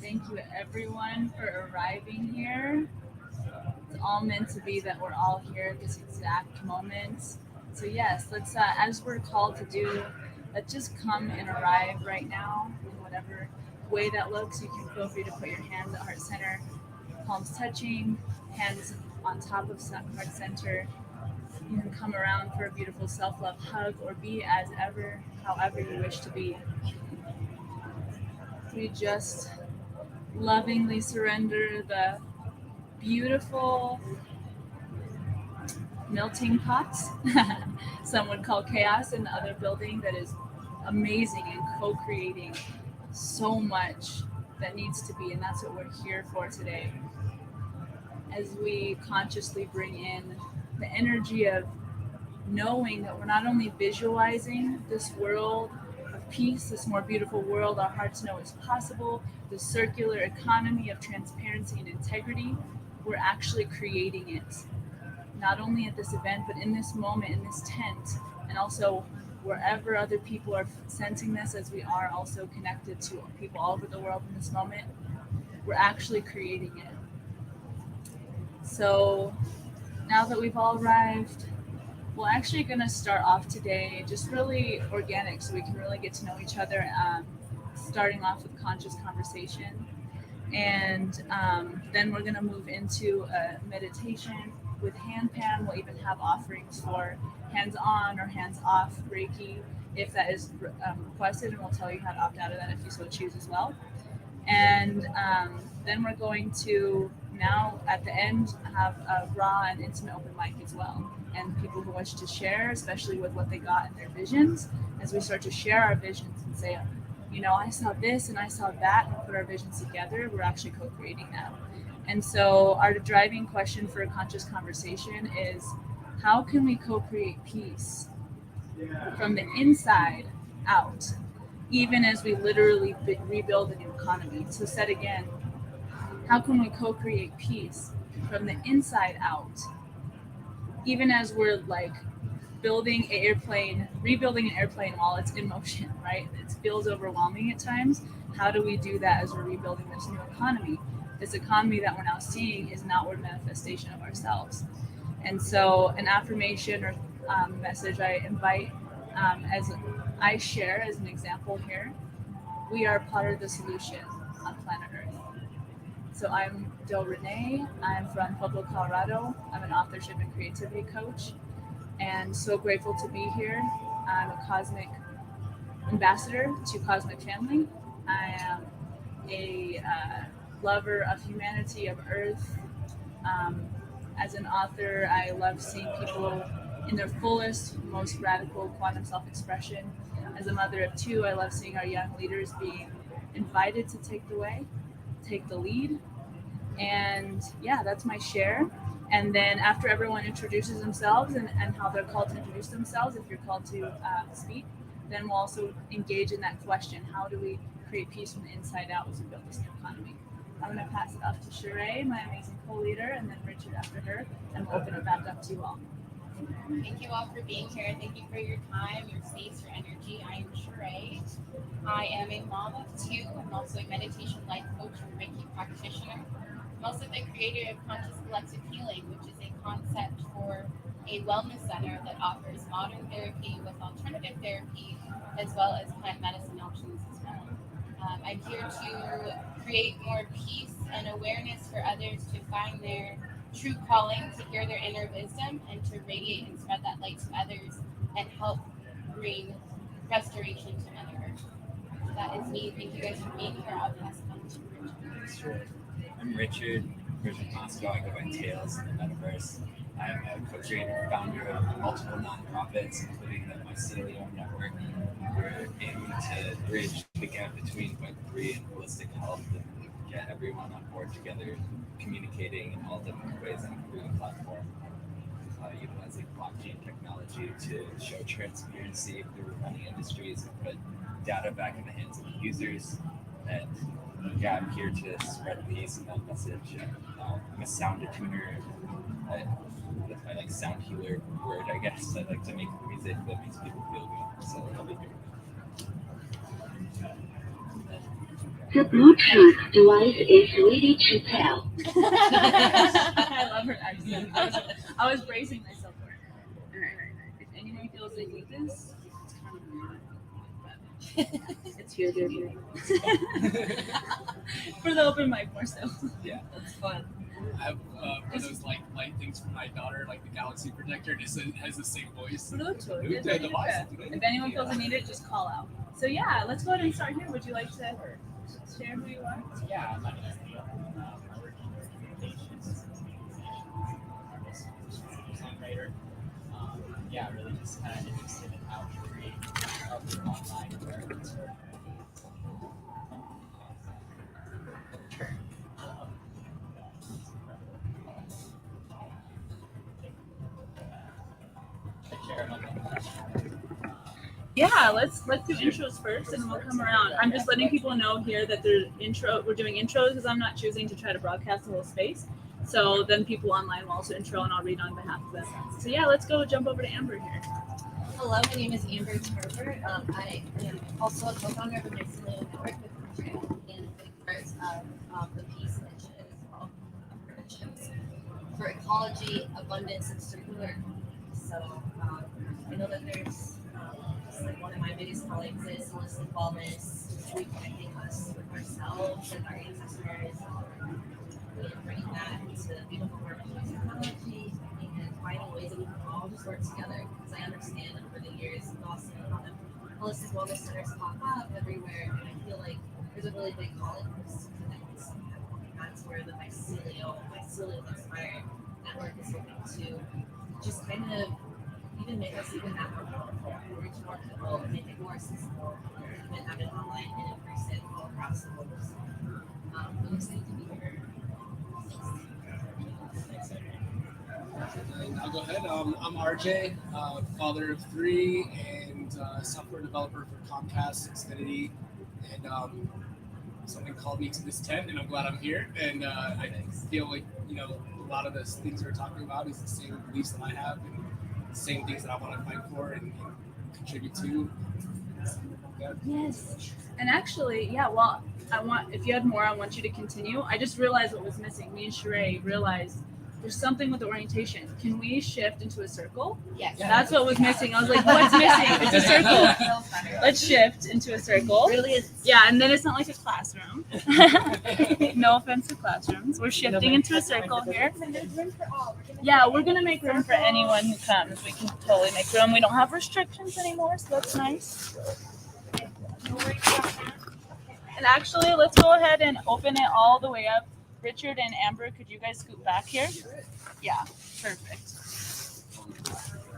Thank you everyone for arriving here. It's all meant to be that we're all here at this exact moment. So yes, let's as we're called to do, let's just come and arrive right now in whatever way that looks. You can feel free to put your hands at heart center, palms touching, hands on top of heart center. You can come around for a beautiful self-love hug or be as ever, however you wish to be. We just lovingly surrender the beautiful melting pots, some would call chaos in the other building, that is amazing and co-creating so much that needs to be, and that's what we're here for today. As we consciously bring in the energy of knowing that we're not only visualizing this world of peace, this more beautiful world our hearts know is possible, the circular economy of transparency and integrity, we're actually creating it. Not only at this event, but in this moment, in this tent, and also wherever other people are sensing this, as we are also connected to people all over the world in this moment, we're actually creating it. So now that we've all arrived, we're actually going to start off today just really organic so we can really get to know each other, starting off with conscious conversation. And then we're going to move into a meditation with hand pan. We'll even have offerings for hands on or hands off Reiki if that is requested, and we'll tell you how to opt out of that if you so choose as well. And then we're going to now at the end have a raw and intimate open mic as well. And people who wish to share, especially with what they got in their visions, as we start to share our visions and say, I saw this and I saw that, and put our visions together, we're actually co-creating that. And so our driving question for a conscious conversation is, how can we co-create peace from the inside out, even as we literally rebuild a new economy? So said again, how can we co-create peace from the inside out, even as we're like rebuilding an airplane while it's in motion, right? It feels overwhelming at times. How do we do that as we're rebuilding this new economy? This economy that we're now seeing is an outward manifestation of ourselves. And so, an affirmation or message I invite, as I share as an example here, we are part of the solution on planet Earth. So I'm Del Renee. I'm from Pueblo, Colorado. I'm an authorship and creativity coach, and so grateful to be here. I'm a cosmic ambassador to Cosmic Family. I am a lover of humanity, of Earth. Um, as an author, I love seeing people in their fullest, most radical quantum self-expression. As a mother of two, I love seeing our young leaders being invited to take the way, take the lead. And yeah, that's my share. And then after everyone introduces themselves and how they're called to introduce themselves, if you're called to speak, then we'll also engage in that question. How do we create peace from the inside out as we build this new economy? I'm going to pass it off to Sheree, my amazing co-leader, and then Richard after her, and we'll open it back up to you all. Thank you all for being here. Thank you for your time, your space, your energy. I am Sheree. I am a mom of two. I'm also a meditation life coach and Reiki practitioner. I'm also the creator of Conscious Collective Healing, which is a concept for a wellness center that offers modern therapy with alternative therapy as well as plant medicine options as well. I'm here to create more peace and awareness for others to find their true calling, to hear their inner wisdom, and to radiate and spread that light to others and help bring restoration to Mother Earth. That is me. Thank you guys for being here. I'll pass it on to Richard. Sure. I'm Richard Moscow. I go by Tales in the Metaverse. I'm a co-creator and founder of multiple nonprofits, including the Mycelium Network. We're aiming to bridge the gap between Web3 and holistic health and get everyone on board together, communicating in all different ways and through the platform, utilizing blockchain technology to show transparency through running industries and put data back in the hands of the users. And yeah, I'm here to spread peace and that message. I'm a sound attuner. I like sound healer word, I guess. I like to make music that makes people feel good. So I'll be here. The Bluetooth device is ready to pair. I love her accent. I was bracing myself for it. All right. If anyone feels they need this, it's kind of weird, but it's here, baby. For the open mic more so. Yeah. That's fun. I have one of those light things for my daughter, like the Galaxy Protector, and it has the same voice. Bluetooth. If anyone feels they need it, just call out. So yeah, let's go ahead and start here. Would you like to share who you are? Yeah, my name is Neil. I work in communications, artist, songwriter. Yeah, really just kind of interested in how to create other online environments for Yeah, let's do intros first, and we'll come around. I'm just letting people know here that we're doing intros because I'm not choosing to try to broadcast the whole space. So then people online will also intro, and I'll read on behalf of them. So yeah, let's go jump over to Amber here. Hello, my name is Amber Turber. I am also a co-founder of the Mycelium Network with Richard and a big part of the peace initiative as well. Predictions for ecology, abundance, and circular. So I know that there's just like one of my biggest colleagues is holistic wellness, reconnecting us with ourselves and our ancestors, and bringing that into beautiful work with technology and finding ways that we can all just work together. Because I understand that over the years, we've all seen a lot of holistic wellness centers pop up everywhere, and I feel like there's a really big calling for us to connect. And that's where the mycelium inspired network is hoping to just kind of even make us even that more powerful, reach more people, make it more accessible, even have it online in I'll go ahead. I'm RJ, father of 3, and software developer for Comcast, Xfinity, and something called me to this tent, and I'm glad I'm here. And I feel like a lot of the things we're talking about is the same beliefs that I have, and the same things that I want to fight for and contribute to. Yeah. Yes. And actually, yeah, well, if you had more, I want you to continue. I just realized what was missing. Me and Sheree realized there's something with the orientation. Can we shift into a circle? Yes. That's what was missing. I was like, what's missing? It's a circle. Let's shift into a circle. Really is. Yeah, and then it's not like a classroom. No offense to classrooms. We're shifting into a circle here. Yeah, we're going to make room for anyone who comes. We can totally make room. We don't have restrictions anymore, so that's nice. And actually, let's go ahead and open it all the way up. Richard and Amber, could you guys scoot back here? Yeah, perfect.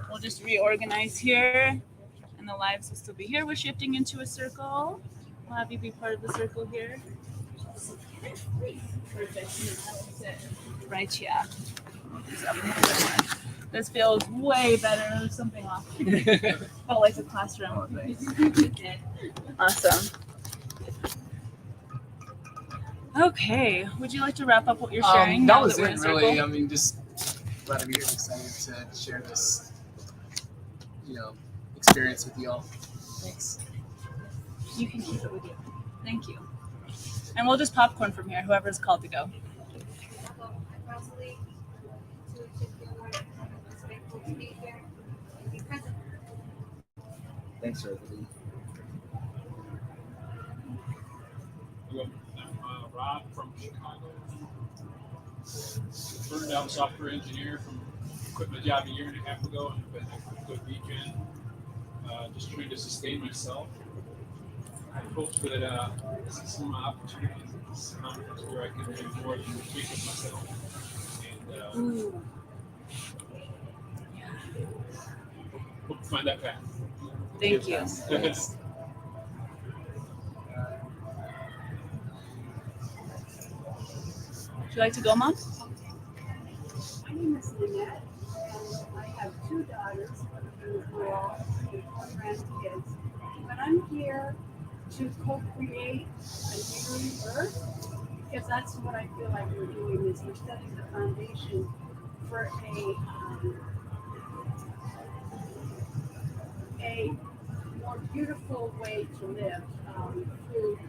We'll just reorganize here, and the lives will still be here. We're shifting into a circle. We'll have you be part of the circle here. Perfect. Right here. This feels way better. There's something off. Felt like a classroom. Awesome. Okay. Would you like to wrap up what you're sharing? That now was we're it, in a really. circle? I mean, just glad I'm here and excited to share this, experience with y'all. Thanks. You can keep it with you. Thank you. And we'll just popcorn from here, whoever's called to go. Thanks, everybody. I'm Rob from Chicago. Burned out software engineer from quit my job a year and a half ago, and been a good weekend. Just trying to sustain myself. I hope that I see some opportunities at this conference where I can do more than speak with myself. And hope to find that path. Thank you. Would you like to go, Mom? My name is Lynette, and I have 2 daughters, who are all grandkids. But I'm here to co-create a new Earth, because that's what I feel like we're doing, is we're setting the foundation for a more beautiful way to live through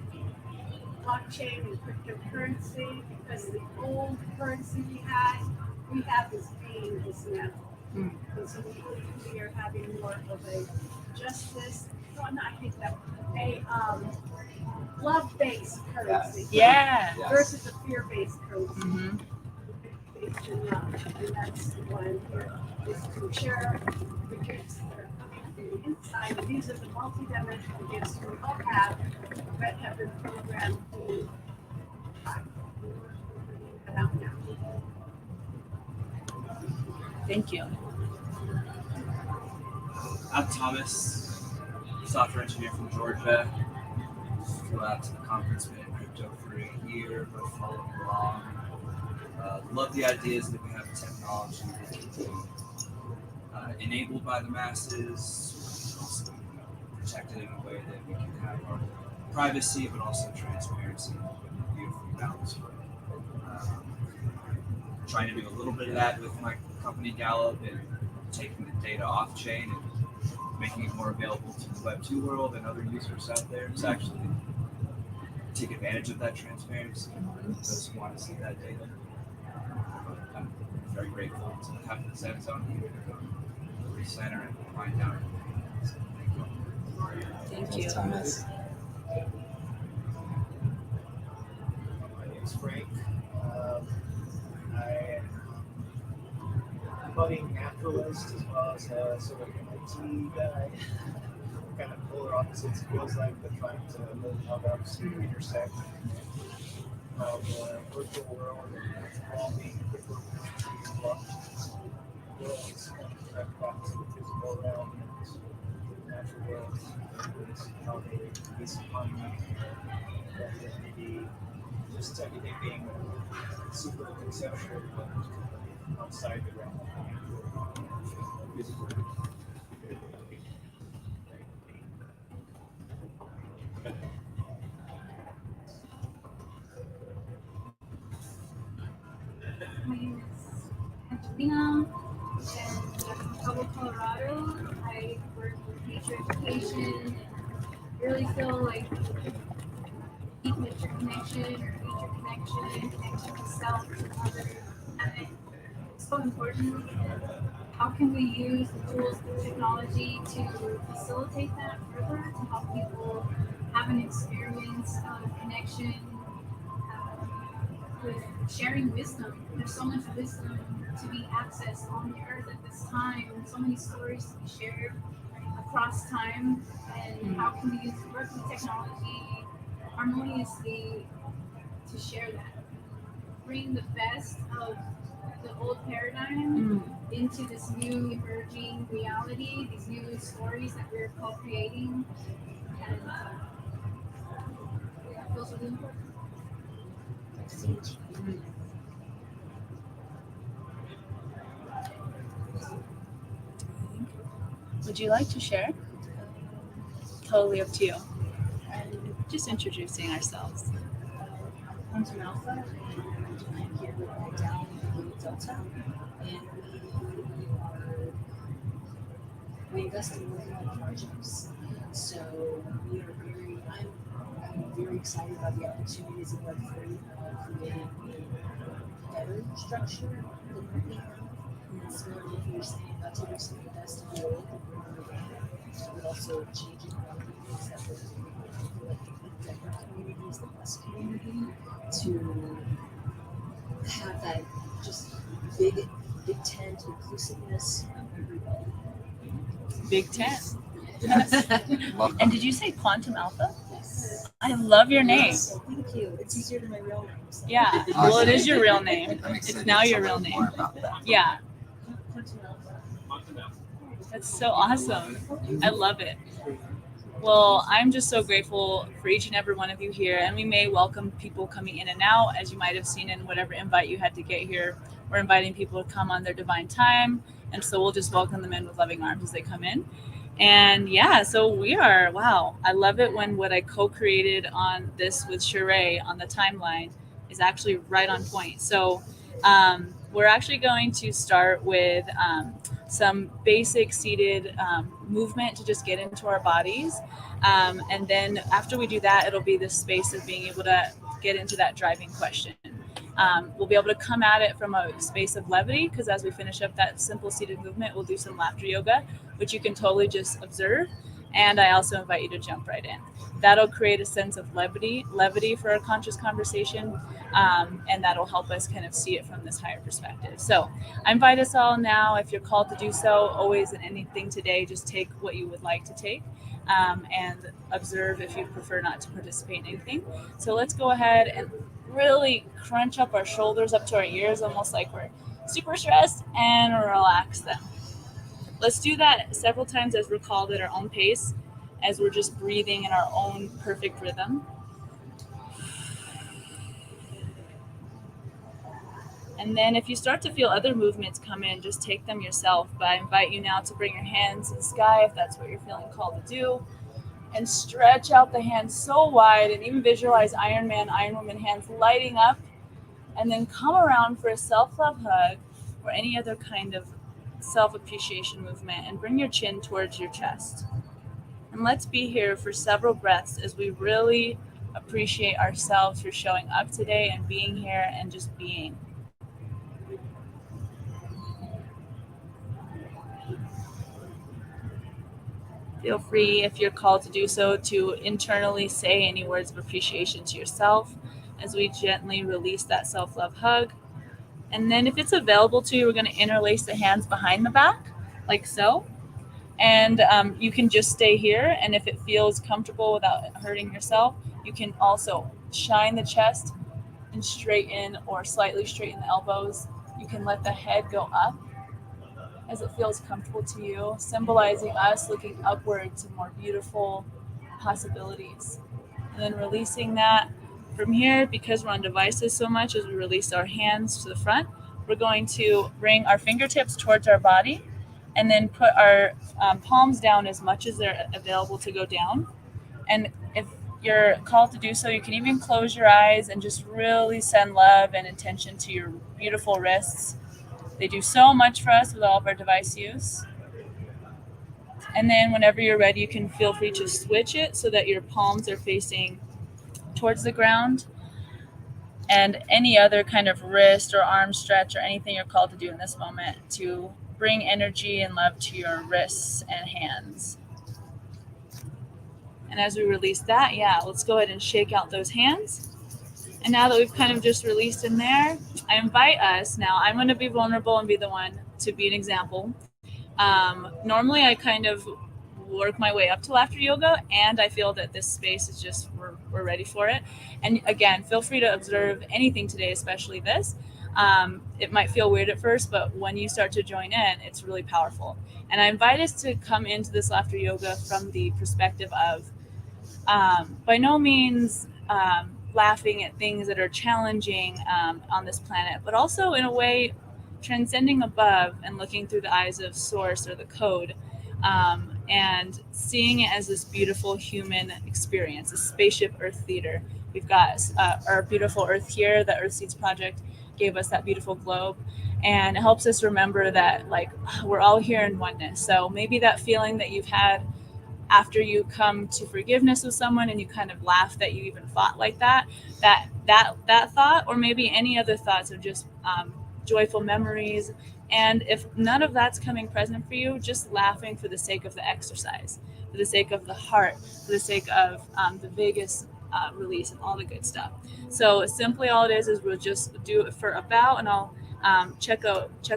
blockchain and cryptocurrency, because the old currency we have is being dismantled. And so we are having more of a justice, love-based currency. Yeah. Versus a fear-based currency. Mm-hmm. And that's why I'm here, is to share the gifts that are coming from the inside. And these are the multi-dimensional gifts we all have that have been programmed to out now. Thank you. I'm Thomas, software engineer from Georgia. Flew out to the conference, been in crypto for a year, but following along. Love the ideas that we have in technology that can be enabled by the masses, also protected in a way that we can have our privacy, but also transparency, beautifully balanced. Trying to do a little bit of that with my company Gallup and taking the data off chain and making it more available to the Web 2 world and other users out there to actually take advantage of that transparency and those who want to see that data. I'm very grateful to have the Zen Zone here to recenter and find out. So, Thank you. Thomas. My name is Frank. I am a budding naturalist as well as a sort of an IT guy. Kind of polar opposites, it feels like, but trying to live how that's intersect. How the virtual world and evolving quickly worlds that cross the physical realm and the natural world. How they base upon identity, just everything being super conceptual, but outside the realm of physical. My name is Angelina, and I'm from Convo, Colorado. I work with nature education and really feel like deep nature connection or nature connection, connection to self, to others. And it's so important. How can we use the tools of technology to facilitate that further, to help people have an experience of connection with sharing wisdom? There's so much wisdom to be accessed on the earth at this time, so many stories to be shared across time. And how can we use working technology harmoniously to share that? Bring the best of the old paradigm into this new emerging reality, these new stories that we're co-creating, and that feels really important. Would you like to share? Totally up to you. Just introducing ourselves. Quantum Alpha, and I'm here with my dad in Delta, and we invest in working projects. So we are I'm very excited about the opportunities of Web3 creating a better structure than what we have. And it's not only you're saying about taking some of the best of the old and bringing it back, but also changing a lot of the things that we're doing. I feel like the Denver community is the best community to have that just big tent inclusiveness of everybody. Big Tent. Yes. And did you say Quantum Alpha? Yes. I love your name. Yes. Thank you. It's easier than my real name. So. Yeah. Well, it is your real name. It's now your real name. Yeah. That's so awesome. I love it. Well, I'm just so grateful for each and every one of you here, and we may welcome people coming in and out, as you might have seen in whatever invite you had to get here. We're inviting people to come on their divine time, and so we'll just welcome them in with loving arms as they come in. And yeah, so wow, I love it when what I co-created on this with Sheree on the timeline is actually right on point. So we're actually going to start with some basic seated movement to just get into our bodies. And then after we do that, it'll be this space of being able to get into that driving question. We'll be able to come at it from a space of levity, because as we finish up that simple seated movement, we'll do some laughter yoga, which you can totally just observe. And I also invite you to jump right in. That'll create a sense of levity for our conscious conversation, and that'll help us kind of see it from this higher perspective. So I invite us all now, if you're called to do so, always in anything today, just take what you would like to take, and observe if you prefer not to participate in anything. So let's go ahead and really crunch up our shoulders up to our ears, almost like we're super stressed, and relax them. Let's do that several times as we're called at our own pace, as we're just breathing in our own perfect rhythm. And then if you start to feel other movements come in, just take them yourself. But I invite you now to bring your hands to the sky if that's what you're feeling called to do. And stretch out the hands so wide, and even visualize Iron Man, Iron Woman hands lighting up. And then come around for a self-love hug or any other kind of self-appreciation movement, and bring your chin towards your chest. And let's be here for several breaths as we really appreciate ourselves for showing up today and being here and just being. Feel free, if you're called to do so, to internally say any words of appreciation to yourself as we gently release that self-love hug. And then if it's available to you, we're going to interlace the hands behind the back, like so. And you can just stay here. And if it feels comfortable without hurting yourself, you can also shine the chest and straighten or slightly straighten the elbows. You can let the head go up as it feels comfortable to you, symbolizing us looking upward to more beautiful possibilities. And then releasing that from here, because we're on devices so much, as we release our hands to the front, we're going to bring our fingertips towards our body and then put our palms down as much as they're available to go down. And if you're called to do so, you can even close your eyes and just really send love and intention to your beautiful wrists. They do so much for us with all of our device use. And then whenever you're ready, you can feel free to switch it so that your palms are facing towards the ground. And any other kind of wrist or arm stretch or anything you're called to do in this moment to bring energy and love to your wrists and hands. And as we release that, let's go ahead and shake out those hands. And now that we've kind of just released in there, I invite us, now I'm going to be vulnerable and be the one to be an example. Normally I kind of work my way up to laughter yoga, and I feel that this space is just, we're ready for it. And again, feel free to observe anything today, especially this. It might feel weird at first, but when you start to join in, it's really powerful. And I invite us to come into this laughter yoga from the perspective of by no means laughing at things that are challenging on this planet, but also in a way transcending above and looking through the eyes of source or the code, and seeing it as this beautiful human experience, a spaceship Earth theater. We've got our beautiful Earth here. The Earth Seeds Project gave us that beautiful globe, and it helps us remember that like we're all here in oneness. So maybe that feeling that you've had after you come to forgiveness with someone and you kind of laugh that you even thought like that thought, or maybe any other thoughts of just joyful memories. And if none of that's coming present for you, just laughing for the sake of the exercise, for the sake of the heart, for the sake of the vagus release and all the good stuff. So simply all it is we'll just do it for a bow, and I'll check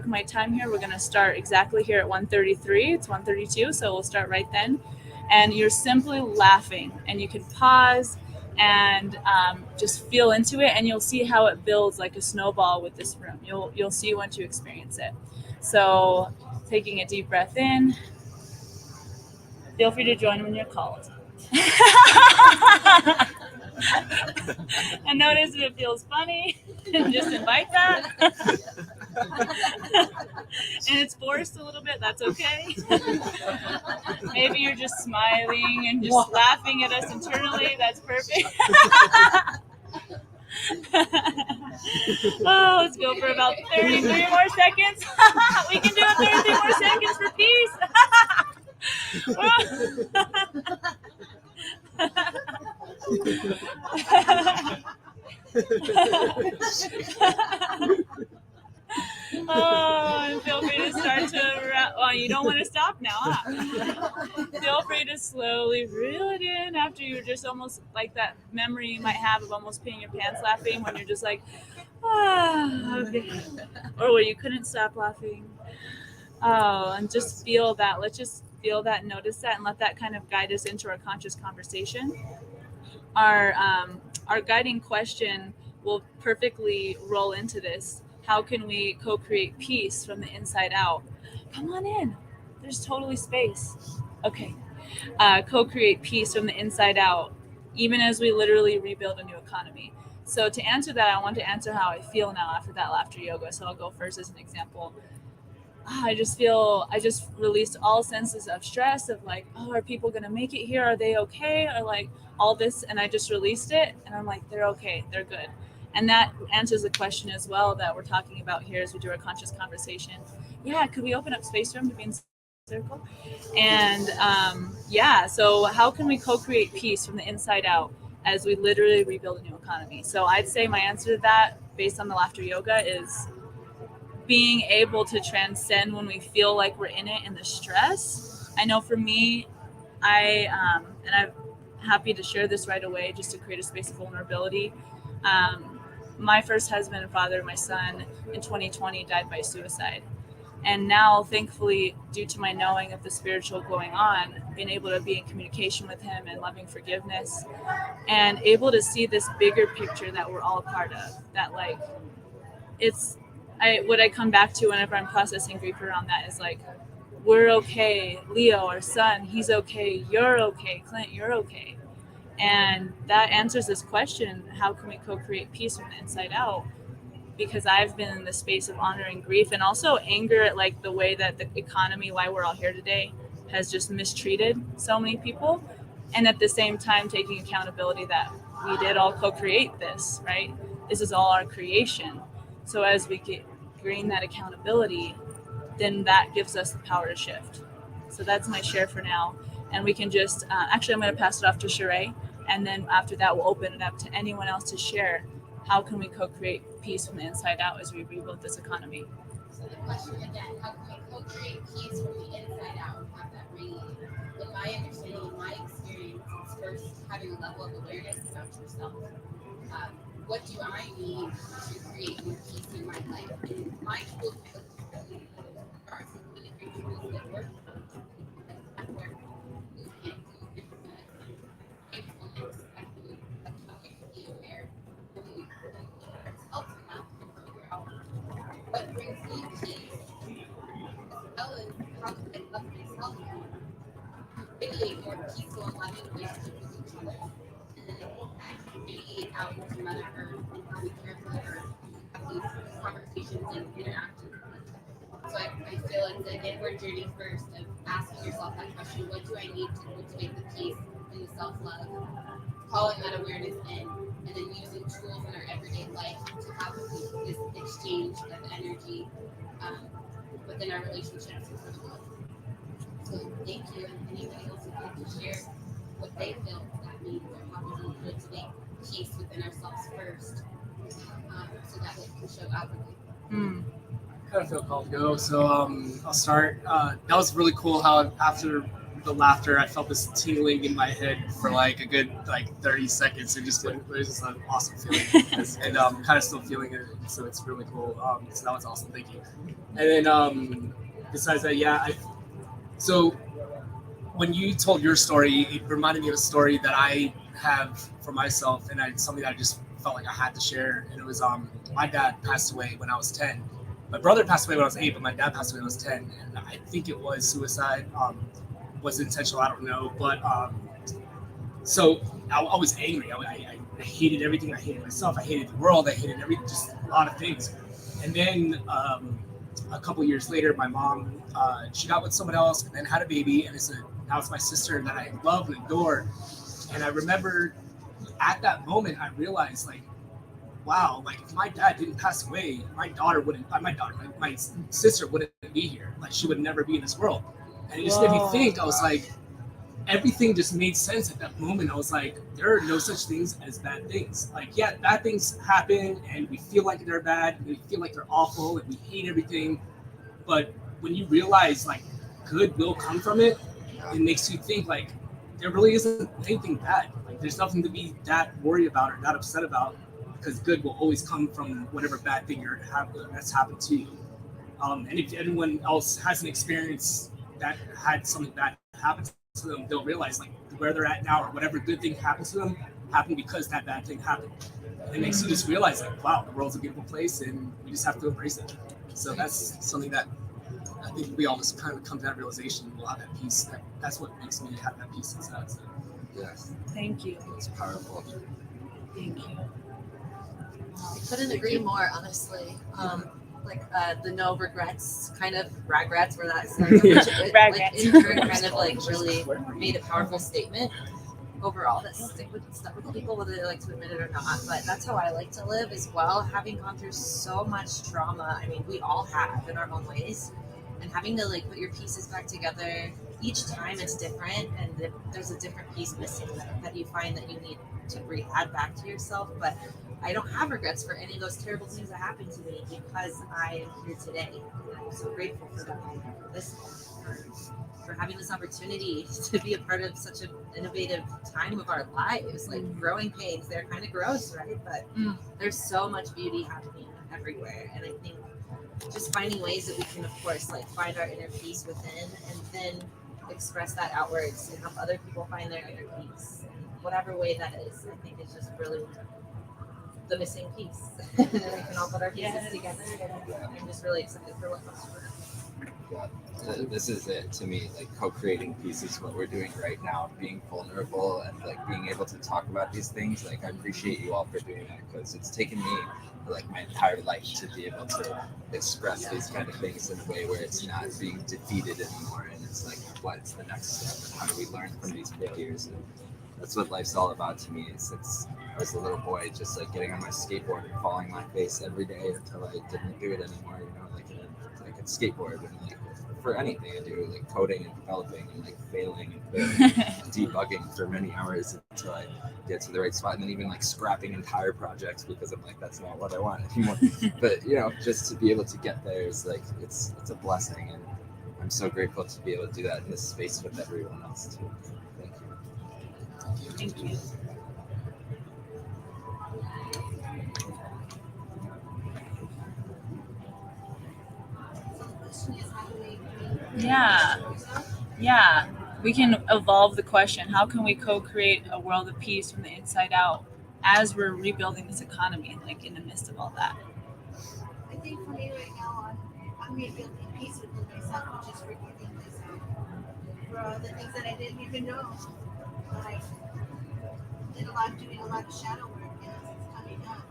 my time here. We're going to start exactly here at 1:33. It's 1:32, so we'll start right then. And you're simply laughing, and you can pause and just feel into it, and you'll see how it builds like a snowball with this room. You'll see once you experience it. So taking a deep breath in, feel free to join when you're called. And notice if it feels funny, just invite that. And it's forced a little bit, that's okay. Maybe you're just smiling and just laughing at us internally, that's perfect. Oh, let's go for about 33 more seconds. We can do it 33 more seconds for peace. Oh, and feel free to start to well, you don't want to stop now, huh? Feel free to slowly reel it in after you're just almost like that memory you might have of almost peeing your pants laughing when you're just like, okay. Or where you couldn't stop laughing. Oh, and just feel that. Let's just feel that, notice that, and let that kind of guide us into our conscious conversation. Our guiding question will perfectly roll into this. How can we co-create peace from the inside out? Come on in. There's totally space. Okay. Co-create peace from the inside out, even as we literally rebuild a new economy. So to answer that, I want to answer how I feel now after that laughter yoga. So I'll go first as an example. I just released all senses of stress of like, oh, are people going to make it here? Are they okay? Or like all this. And I just released it. And I'm like, they're okay. They're good. And that answers the question as well that we're talking about here as we do our conscious conversation. Yeah, could we open up space for them to be in circle? And so how can we co-create peace from the inside out as we literally rebuild a new economy? So I'd say my answer to that, based on the laughter yoga, is being able to transcend when we feel like we're in it and the stress. I know for me, and I'm happy to share this right away just to create a space of vulnerability. My first husband and father of my son in 2020 died by suicide. And now, thankfully, due to my knowing of the spiritual going on, being able to be in communication with him and loving forgiveness, and able to see this bigger picture that we're all a part of, that like, what I come back to whenever I'm processing grief around that is like, we're okay. Leo, our son, he's okay. You're okay. Clint, you're okay. And that answers this question, how can we co-create peace from the inside out? because I've been in the space of honoring grief and also anger at like the way that the economy, why we're all here today, has just mistreated so many people. And at the same time, taking accountability that we did all co-create this, right? This is all our creation. So as we gain that accountability, then that gives us the power to shift. So that's my share for now. And we can just, actually, I'm going to pass it off to Sheree. And then after that, we'll open it up to anyone else to share. How can we co-create peace from the inside out as we rebuild this economy? So the question again, how can we co-create peace from the inside out and have that radiate? In my understanding, in my experience, it's first having a level of awareness about yourself. What do I need to create more peace in my life? And my tools are some really great tools that work. What brings me peace, as well as how can I love myself more, radiate more peaceful and loving relationships with each other, and then radiate out into Mother Earth and how we care for the Earth, have these conversations and interactions. So I feel it's an inward journey first of asking yourself that question, what do I need to cultivate the peace and the self-love, calling that awareness in, and then using tools in our everyday life to have this exchange of energy within our relationships with the world. So thank you, and anybody else would like to share what they feel that means, or how we can cultivate peace within ourselves first, so that it can show outwardly. I kind of feel called to go, so I'll start. That was really cool how after the laughter, I felt this tingling in my head for like a good 30 seconds. It was just an awesome feeling, and kind of still feeling it. So it's really cool. So that was awesome. Thank you. And then besides that, so when you told your story, it reminded me of a story that I have for myself, and something that I just felt like I had to share. And it was my dad passed away when I was 10. My brother passed away when I was 8, but my dad passed away when I was 10, and I think it was suicide. Was it intentional? I don't know, but so I was angry. I hated everything. I hated myself. I hated the world. I hated everything. Just a lot of things. And then a couple years later, my mom she got with someone else and then had a baby, and now it's my sister that I love and adore. And I remember at that moment, I realized wow, if my dad didn't pass away, my sister wouldn't be here. She would never be in this world. And it just made me think. I was like, everything just made sense at that moment. I was like, there are no such things as bad things. Bad things happen, and we feel like they're bad, and we feel like they're awful, and we hate everything. But when you realize good will come from it, it makes you think there really isn't anything bad. There's nothing to be that worried about or that upset about, because good will always come from whatever bad thing that's happened to you. And if anyone else has an experience that had something bad happen to them, they'll realize where they're at now or whatever good thing happened to them happened because that bad thing happened. And it makes you just realize wow, the world's a beautiful place and we just have to embrace it. So that's something that I think we all just kind of come to that realization. We'll have that peace. That's what makes me have that peace inside. So. Yes. Thank you. It's powerful. Thank you. I couldn't agree more, honestly. The no regrets kind of regrets where that starts. In turn kind of really made a powerful statement overall that stuck with people whether they like to admit it or not. But that's how I like to live as well, having gone through so much trauma. I mean, we all have in our own ways, and having to put your pieces back together each time it's different, and there's a different piece missing that you find that you need to add back to yourself. But I don't have regrets for any of those terrible things that happened to me because I am here today. And I'm so grateful for that. For having this opportunity to be a part of such an innovative time of our lives. Growing pains, they're kind of gross, right? But there's so much beauty happening everywhere. And I think just finding ways that we can, of course, find our inner peace within and then express that outwards and help other people find their inner peace. Whatever way that is, I think is just really the missing piece. And we can all put our pieces together, and I'm just really excited for what comes forward. Yeah, this is it to me. Like co-creating peace is what we're doing right now. Being vulnerable and like being able to talk about these things. Like I appreciate you all for doing that because it's taken me like my entire life to be able to express these kind of things in a way where it's not being defeated anymore. And it's like, what's the next step? And how do we learn from these failures? And that's what life's all about to me. It's I was a little boy just like getting on my skateboard and falling my face every day until I didn't do it anymore. You know, like a skateboard and like for anything I do, like coding and developing and like failing and debugging for many hours until I get to the right spot, and then even like scrapping entire projects because I'm like that's not what I want anymore. But you know, just to be able to get there is like it's a blessing, and I'm so grateful to be able to do that in this space with everyone else too. Thank you. Thank you. Yeah. We can evolve the question. How can we co-create a world of peace from the inside out as we're rebuilding this economy, like in the midst of all that? I think for me right now, I'm rebuilding peace within myself, which is forgiving myself for all the things that I didn't even know. Like, doing a lot of shadow work, and it's coming up.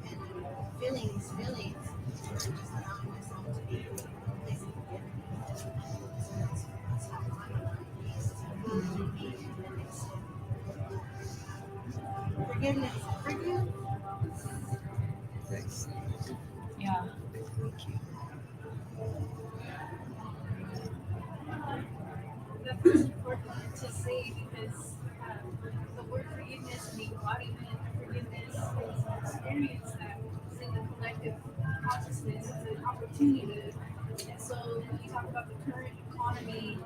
And I'm feeling these feelings, and I'm just allowing myself to be in a place of forgiveness. So that's how I'm on peace. To be in the midst of forgiveness. Forgive. Thanks. Yeah. That's important to say because the word forgiveness and the embodiment of forgiveness is an experience that is in the collective consciousness. It's an opportunity. And so when you talk about the current economy,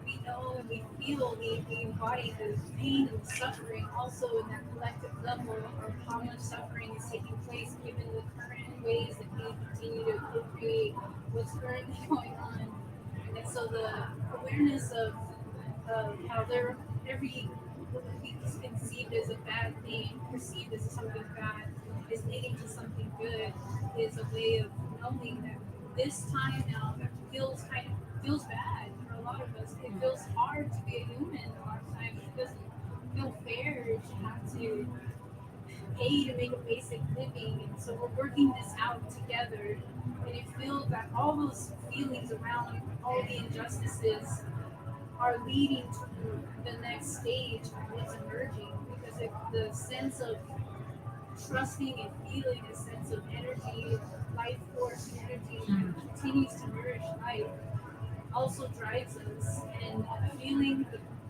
we know and we feel, we embody the pain and suffering also in that collective level of how much suffering is taking place given the current ways that we continue to co-create what's currently going on. And so the awareness of how every is conceived as a bad thing, perceived as something bad, is leading to something good, is a way of knowing that this time now that feels bad for a lot of us. It feels hard to be a human a lot of times. It doesn't feel fair to have to pay to make a basic living, and so we're working this out together. And it feels that all those feelings around all the injustices are leading to the next stage of what's emerging, because the sense of trusting and feeling a sense of energy, life force energy that continues to nourish life also drives us. And feeling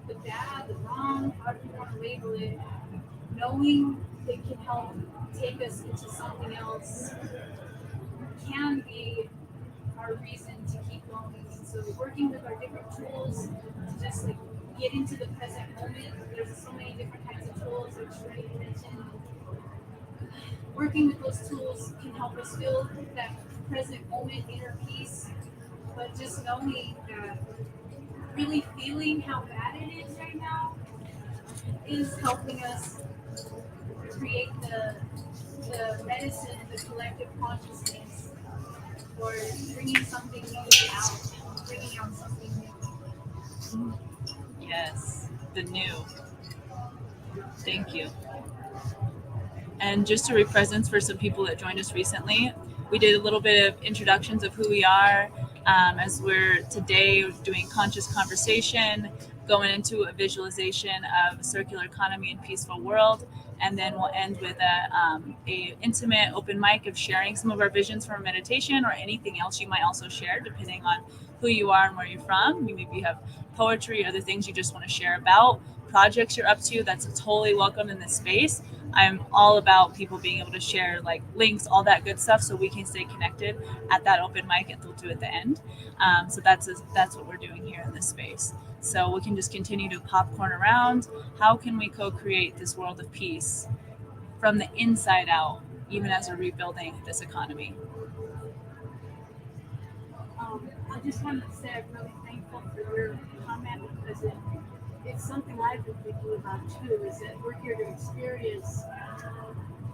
the bad, the wrong, however you want to label it, knowing it can help take us into something else can be our reason to keep going. And so working with our different tools to just like get into the present moment. There's so many different kinds of tools that Sheree mentioned. Working with those tools can help us feel that present moment inner peace, but just knowing that really feeling how bad it is right now is helping us create the medicine, the collective consciousness, or bringing something new out, bringing out something new. Yes, the new. Thank you. And just to represent for some people that joined us recently, we did a little bit of introductions of who we are, as we're today doing conscious conversation, going into a visualization of a circular economy and peaceful world. And then we'll end with a intimate open mic of sharing some of our visions from our meditation or anything else you might also share, depending on who you are and where you're from. You maybe have poetry, other things you just want to share about, projects you're up to. That's totally welcome in this space. I'm all about people being able to share like links, all that good stuff, so we can stay connected at that open mic, and we'll do at the end. So that's what we're doing here in this space. So we can just continue to popcorn around. How can we co-create this world of peace from the inside out, even as we're rebuilding this economy? I just wanted to say I'm really thankful for your comment, because it's something I've been thinking about too, is that we're here to experience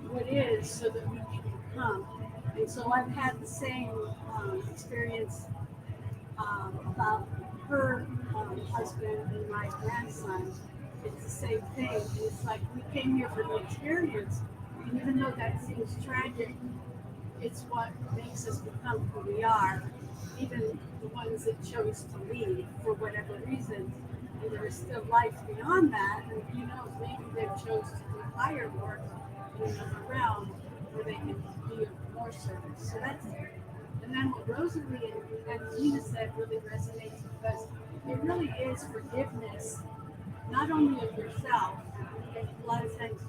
what is so that we can become. And so I've had the same experience about her husband and my grandson. It's the same thing. And it's like we came here for the experience, and even though that seems tragic, it's what makes us become who we are. Even the ones that chose to leave for whatever reason, and there is still life beyond that. And you know, maybe they've chose to do higher work in another realm where they can be of more service. So that's it. And then what Rosalie and Nina said really resonates because it really is forgiveness, not only of yourself. And a lot of times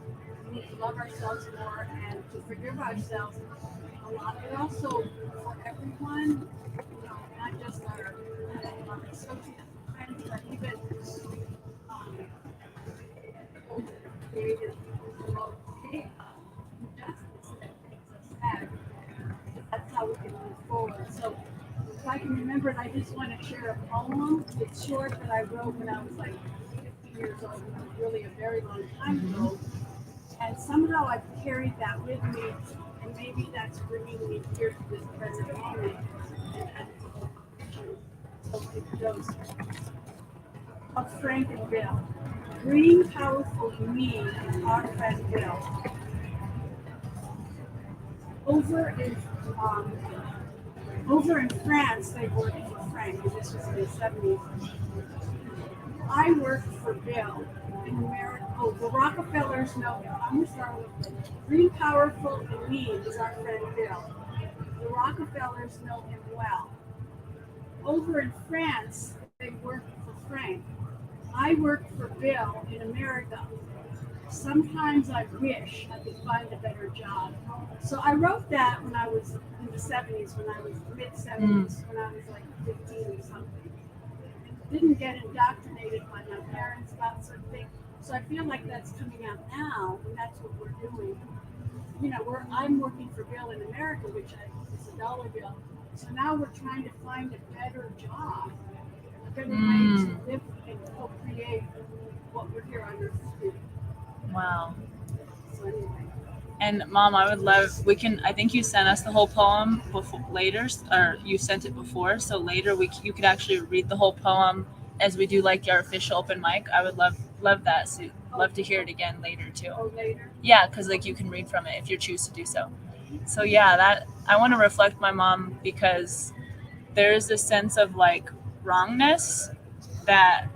we need to love ourselves more and to forgive ourselves a lot, but also for everyone, you know, not just our associates and friends, but even um, creative justice that makes us sad. That's how we can move forward. So if I can remember it, I just want to share a poem. It's short that I wrote when I was like 50 years old, which was really a very long time ago. And somehow I've carried that with me, and maybe that's bringing me here to this present moment. And so it goes of Frank and Bill. Green, powerful, me, our friend Bill. Over in um, over in France, they worked for Frank, and this was in the 70s. I worked for Bill in America. Oh, the Rockefellers know him. I'm going to start with Green, powerful, and me is our friend Bill. The Rockefellers know him well. Over in France, they worked for Frank. I worked for Bill in America. Sometimes I wish I could find a better job. So I wrote that when I was in the 70s, when I was mid 70s, when I was like 15 or something. Didn't get indoctrinated by my parents about certain things. So I feel like that's coming out now, and that's what we're doing. You know, I'm working for Bill in America, which is a dollar bill. So now we're trying to find a better job, a better way to live and co-create what we're here on earth to do. Wow. So anyway. And Mom, I would love, I think you sent us the whole poem before, later, or you sent it before. So later you could actually read the whole poem as we do like our official open mic. I would love that. So love to hear it again later too. Oh, later? Yeah, because like you can read from it if you choose to do so. So yeah, that I want to reflect my mom because there's this sense of like wrongness that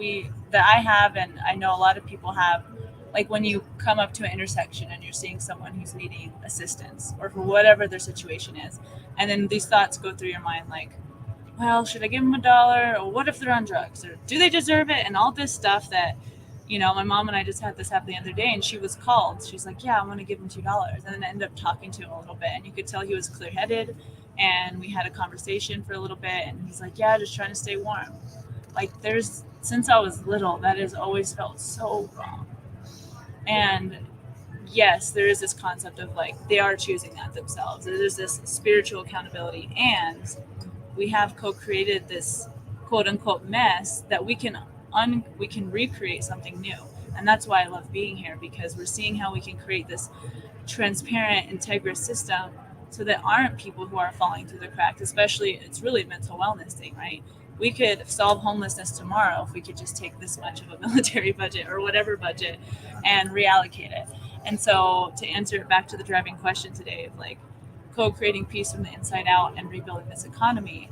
I have, and I know a lot of people have, like when you come up to an intersection and you're seeing someone who's needing assistance or for whatever their situation is, and then these thoughts go through your mind like, well, should I give them $1? Or what if they're on drugs? Or do they deserve it? And all this stuff that, you know, my mom and I just had this happen the other day, and she was called. She's like, yeah, I want to give him $2. And then I ended up talking to him a little bit, and you could tell he was clear-headed, and we had a conversation for a little bit, and he's like, yeah, just trying to stay warm. Like since I was little, that has always felt so wrong. And yes, there is this concept of like, they are choosing that themselves. There's this spiritual accountability, and we have co-created this quote unquote mess that we can recreate something new. And that's why I love being here, because we're seeing how we can create this transparent, integrous system so that aren't people who are falling through the cracks. Especially, it's really a mental wellness thing, right? We could solve homelessness tomorrow if we could just take this much of a military budget or whatever budget and reallocate it. And so to answer it back to the driving question today of like co-creating peace from the inside out and rebuilding this economy,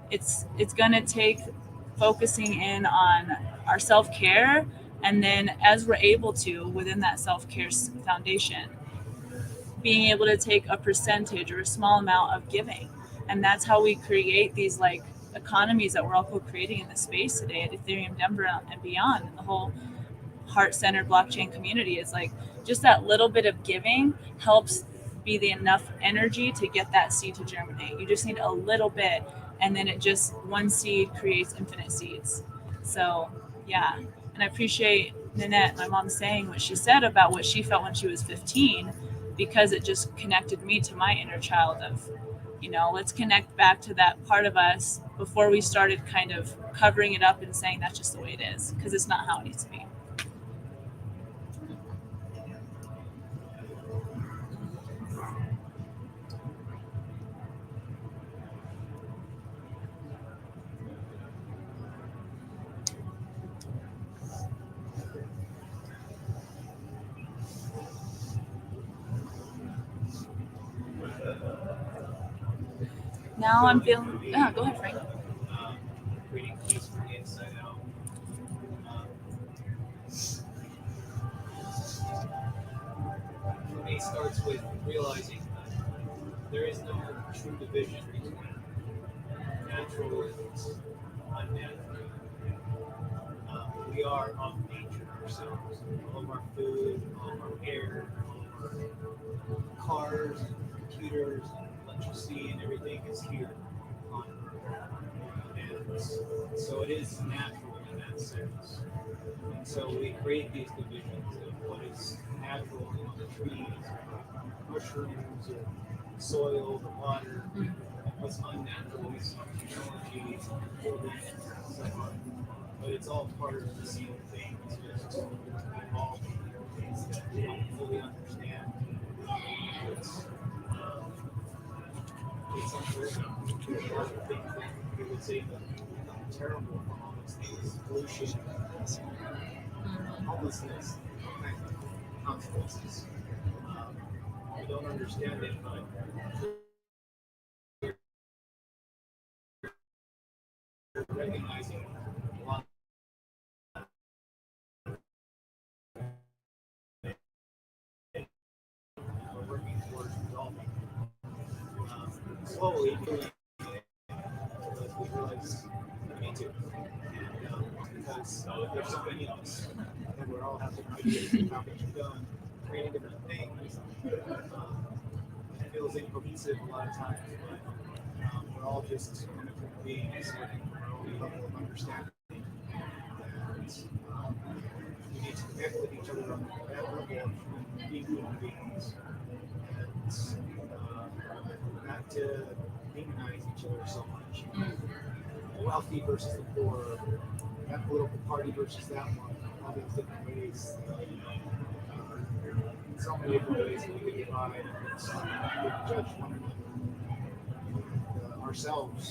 it's going to take focusing in on our self-care, and then as we're able to within that self-care foundation, being able to take a percentage or a small amount of giving. And that's how we create these like economies that we're all co-creating in the space today at ETHDenver and beyond. And the whole heart-centered blockchain community is like just that little bit of giving helps be the enough energy to get that seed to germinate. You just need a little bit, and then one seed creates infinite seeds. So yeah, and I appreciate Nanette, my mom, saying what she said about what she felt when she was 15, because it just connected me to my inner child of, you know, let's connect back to that part of us before we started kind of covering it up and saying that's just the way it is, because it's not how it needs to be. now I'm feeling. Yeah, go ahead, Frank. Creating peace from the inside out. For me, it starts with realizing that there is no true division between natural and unnatural. We are of nature ourselves. All of our food, all of our air, all of our cars, computers, electricity, and everything is here on Earth. And so it is natural in that sense. And so we create these divisions of what is natural among the trees, mushrooms, or soil, the water, and what's unnatural is technology, building, and so on. But it's all part of the same thing. It's just evolving things that we don't fully understand. It's uncertain. There's a lot of things that we would say that are terrible from all these things. Pollution, homelessness, all kinds of consequences. We don't understand it, but we're recognizing a lot we're working towards resolving. Slowly doing it because we realize we need to. And because there's so many of us, and we're all having ideas of how we should go and creating different things. It feels incohesive a lot of times, but we're all just kind of human beings working on our own level of understanding. And we need to connect with each other on that level of being human beings. And not to demonize each other so much. The wealthy versus the poor, that political party versus that one, all these different ways. So many different ways that we can divide and judge one another. And, ourselves.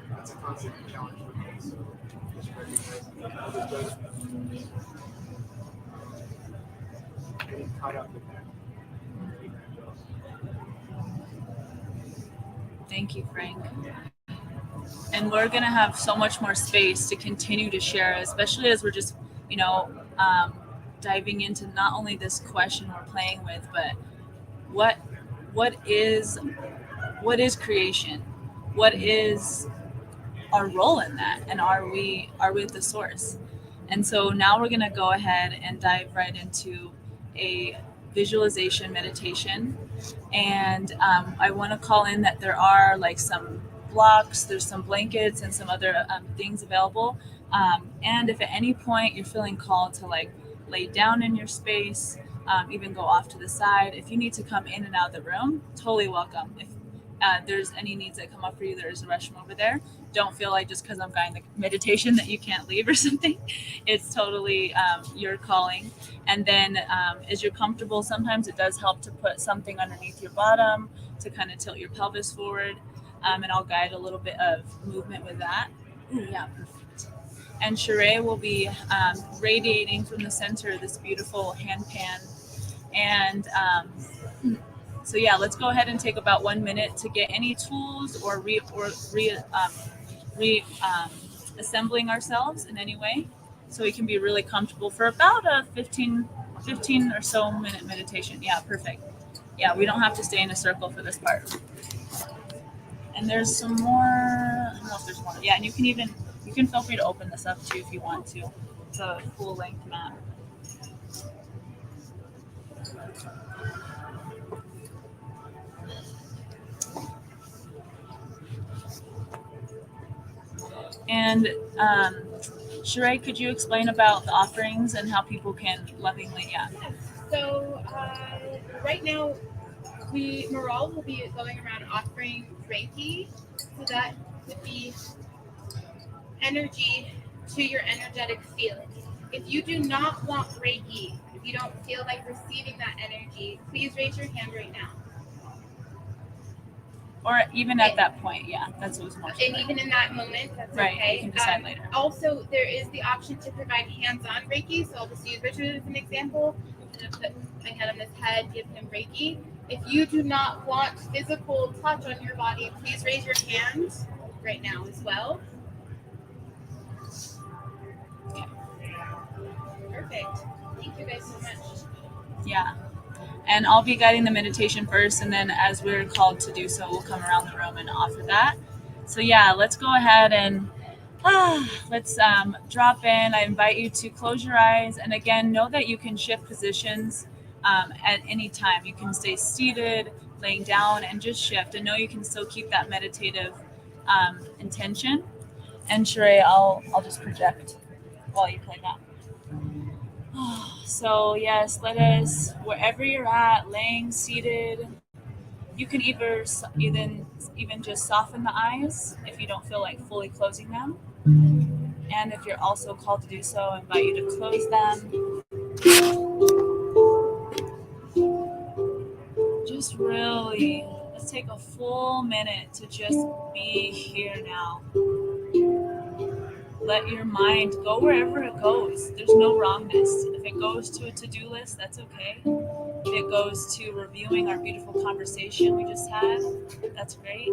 That's a constant challenge for me. So just recognizing other judgment. Getting caught up in that. Thank you, Frank. And we're going to have so much more space to continue to share, especially as we're just, diving into not only this question we're playing with, but what is creation? What is our role in that? And are we at the source? And so now we're going to go ahead and dive right into a visualization meditation. And I want to call in that there are like some blocks, there's some blankets and some other things available. And if at any point you're feeling called to like lay down in your space, even go off to the side, if you need to come in and out of the room, totally welcome. If there's any needs that come up for you, there's a restroom over there. Don't feel like just because I'm guiding the meditation that you can't leave or something. It's totally your calling. And then as you're comfortable, sometimes it does help to put something underneath your bottom to kind of tilt your pelvis forward. And I'll guide a little bit of movement with that. Ooh, yeah, perfect. And Sheree will be radiating from the center of this beautiful hand pan. And so yeah, let's go ahead and take about 1 minute to get any tools or assembling ourselves in any way, so we can be really comfortable for about a 15 or so minute meditation. Yeah, perfect. Yeah, we don't have to stay in a circle for this part. And there's some more. I don't know if there's more. Yeah, and you can feel free to open this up too if you want to. It's a full length mat. And Sheree, could you explain about the offerings and how people can lovingly, So right now, Moral will be going around offering Reiki. So that would be energy to your energetic field. If you do not want Reiki, if you don't feel like receiving that energy, please raise your hand right now. Or even at that point, yeah, that's what was more. And even in that moment, that's right, okay. You can decide later. Also, there is the option to provide hands-on Reiki. So I'll just use Richard as an example. I'm going to put my hand on his head, give him Reiki. If you do not want physical touch on your body, please raise your hand right now as well. Perfect. Thank you guys so much. Yeah. And I'll be guiding the meditation first, and then as we're called to do so, we'll come around the room and offer that. So yeah, let's go ahead and let's drop in. I invite you to close your eyes, and again, know that you can shift positions at any time. You can stay seated, laying down, and just shift. And know you can still keep that meditative intention. And Sheree, I'll just project while you play that. So yes, let us, wherever you're at, laying, seated, you can even just soften the eyes if you don't feel like fully closing them. And if you're also called to do so, I invite you to close them. Just really, let's take a full minute to just be here now. Let your mind go wherever it goes. There's no wrongness. If it goes to a to-do list, that's okay. If it goes to reviewing our beautiful conversation we just had, that's great.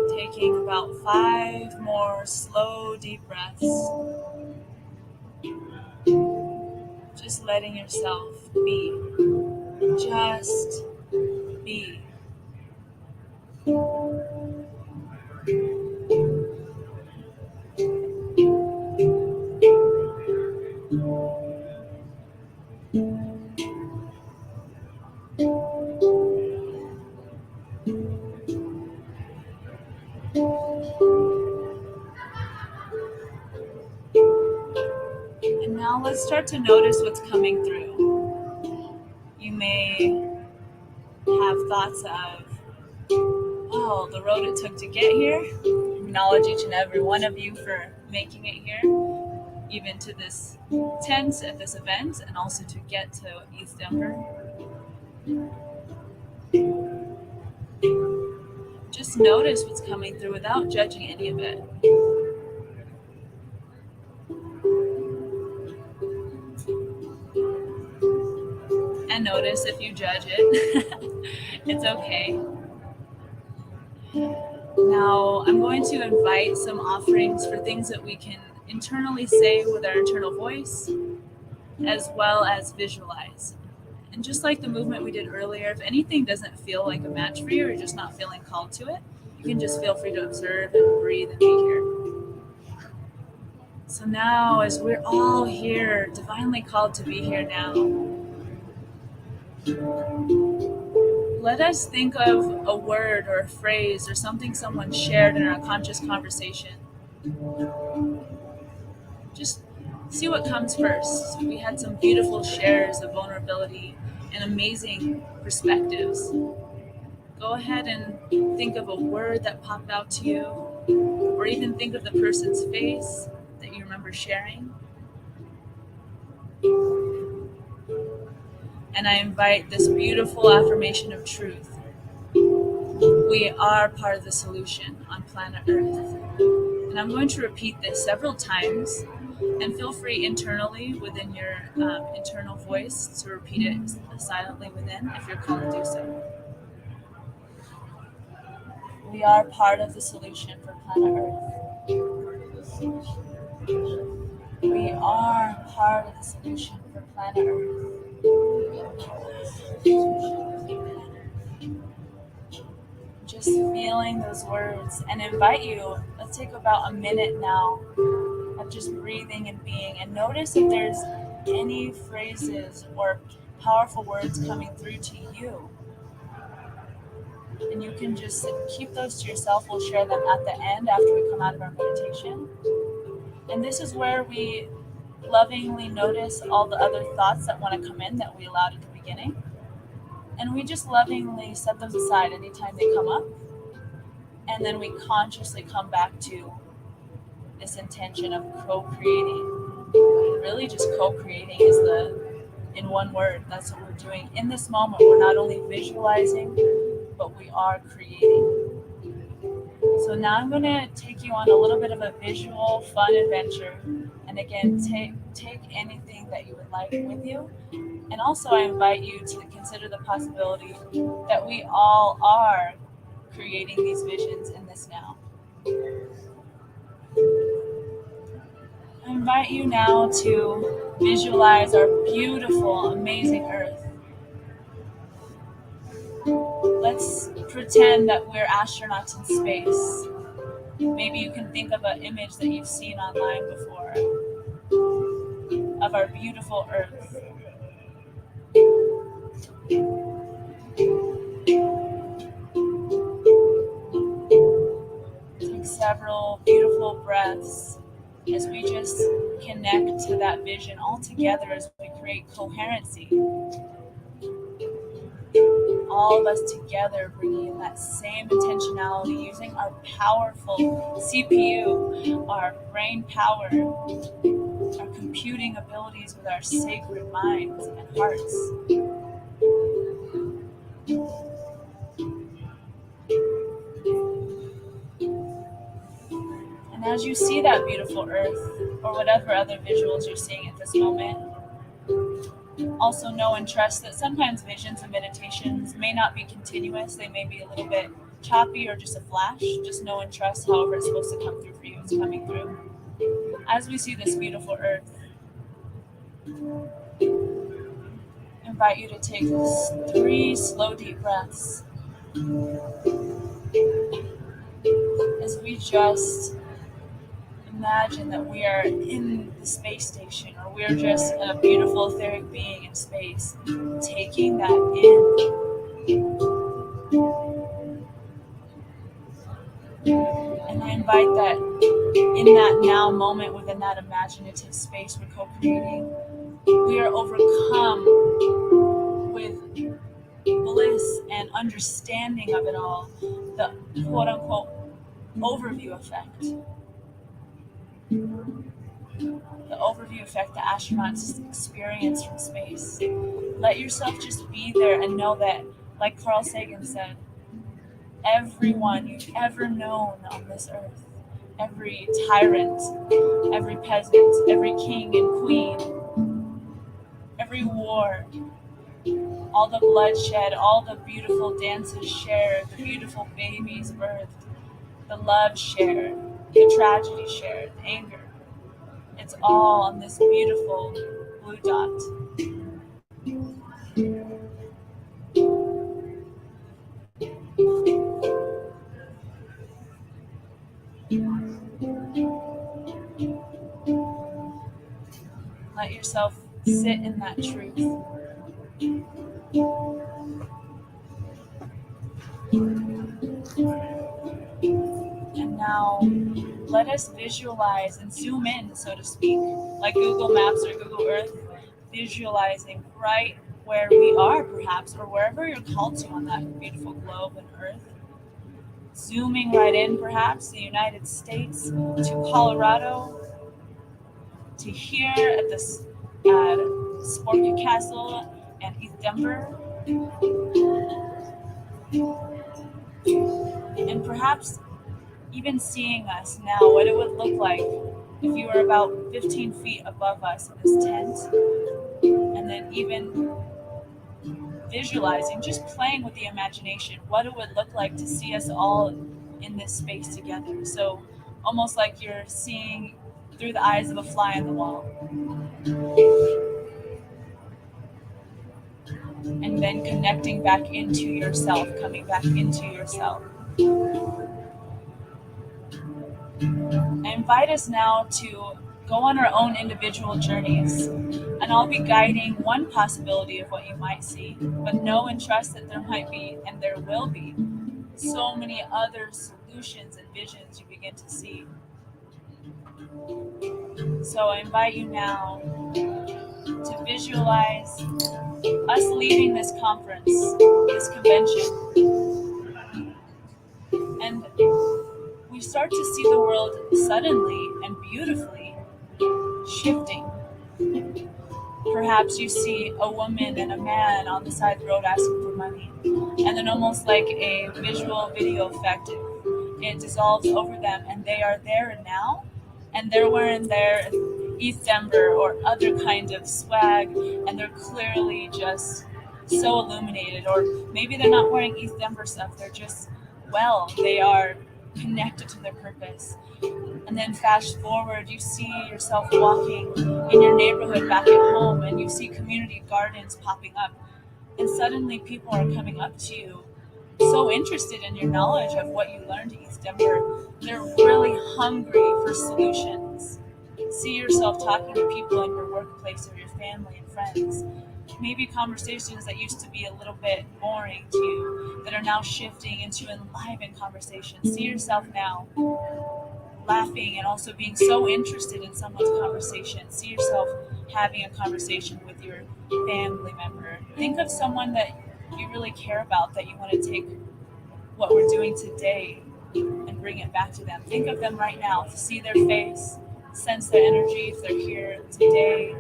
Taking about 5 more slow, deep breaths. Just letting yourself be. Just be. And now let's start to notice what's coming through. You may have thoughts of, oh, the road it took to get here. Acknowledge each and every one of you for making it here, even to this tent at this event, and also to get to ETHDenver. Just notice what's coming through without judging any of it. And notice if you judge it. It's okay. Now, I'm going to invite some offerings for things that we can internally say with our internal voice, as well as visualize. And just like the movement we did earlier, if anything doesn't feel like a match for you or you're just not feeling called to it, you can just feel free to observe and breathe and be here. So now, as we're all here, divinely called to be here now, let us think of a word or a phrase or something someone shared in our conscious conversation. Just see what comes first. We had some beautiful shares of vulnerability and amazing perspectives. Go ahead and think of a word that popped out to you, or even think of the person's face that you remember sharing. And I invite this beautiful affirmation of truth. We are part of the solution on planet Earth. And I'm going to repeat this several times, and feel free internally within your internal voice to repeat it silently within if you're called to do so. We are part of the solution for planet Earth. We are part of the solution for planet Earth. Just feeling those words, and invite you, let's take about a minute now of just breathing and being, and notice if there's any phrases or powerful words coming through to you. And you can just keep those to yourself. We'll share them at the end after we come out of our meditation. And this is where we lovingly notice all the other thoughts that want to come in that we allowed at the beginning. And we just lovingly set them aside anytime they come up. And then we consciously come back to this intention of co-creating. Really just co-creating is in one word, that's what we're doing. In this moment, we're not only visualizing, but we are creating. So now I'm going to take you on a little bit of a visual fun adventure. And again, take anything that you would like with you. And also I invite you to consider the possibility that we all are creating these visions in this now. I invite you now to visualize our beautiful, amazing Earth. Let's pretend that we're astronauts in space. Maybe you can think of an image that you've seen online before of our beautiful Earth. Take several beautiful breaths as we just connect to that vision all together as we create coherency. All of us together bringing in that same intentionality, using our powerful CPU, our brain power, our computing abilities with our sacred minds and hearts. And as you see that beautiful Earth, or whatever other visuals you're seeing at this moment, also know and trust that sometimes visions and meditations may not be continuous. They may be a little bit choppy or just a flash. Just know and trust however it's supposed to come through for you, it's coming through. As we see this beautiful Earth, I invite you to take 3 slow, deep breaths as we just imagine that we are in the space station, or we're just a beautiful etheric being in space, taking that in. And I invite that in that now moment, within that imaginative space we're co-creating, we are overcome with bliss and understanding of it all, the quote-unquote overview effect. The overview effect that astronauts experience from space. Let yourself just be there and know that, like Carl Sagan said, everyone you've ever known on this earth, every tyrant, every peasant, every king and queen, every war, all the bloodshed, all the beautiful dances shared, the beautiful babies birthed, the love shared, the tragedy shared, the anger. It's all on this beautiful blue dot. Let yourself sit in that truth. And now let us visualize and zoom in, so to speak, like Google Maps or Google Earth, visualizing right where we are, perhaps, or wherever you're called to on that beautiful globe and Earth. Zooming right in, perhaps, the United States, to Colorado, to here at this Sporka Castle and ETHDenver. And perhaps even seeing us now, what it would look like if you were about 15 feet above us in this tent. And then even visualizing, just playing with the imagination, what it would look like to see us all in this space together. So almost like you're seeing through the eyes of a fly on the wall. And then connecting back into yourself, coming back into yourself. I invite us now to go on our own individual journeys, and I'll be guiding one possibility of what you might see, but know and trust that there might be, and there will be, so many other solutions and visions you begin to see. So I invite you now to visualize us leaving this conference, this convention, and we start to see the world suddenly and beautifully shifting. Perhaps you see a woman and a man on the side of the road asking for money, and then almost like a visual video effect, it dissolves over them and they are there now, and they're wearing their ETHDenver or other kind of swag, and they're clearly just so illuminated. Or maybe they're not wearing ETHDenver stuff, they're just, well, they are connected to their purpose. And then fast forward, you see yourself walking in your neighborhood back at home, and you see community gardens popping up, and suddenly people are coming up to you so interested in your knowledge of what you learned at ETHDenver. They're really hungry for solutions. See yourself talking to people in your workplace or your family and friends. Maybe conversations that used to be a little bit boring to you that are now shifting into enlivened conversations. See yourself now laughing and also being so interested in someone's conversation. See yourself having a conversation with your family member. Think of someone that you really care about, that you want to take what we're doing today and bring it back to them. Think of them right now, to see their face, sense their energy if they're here today,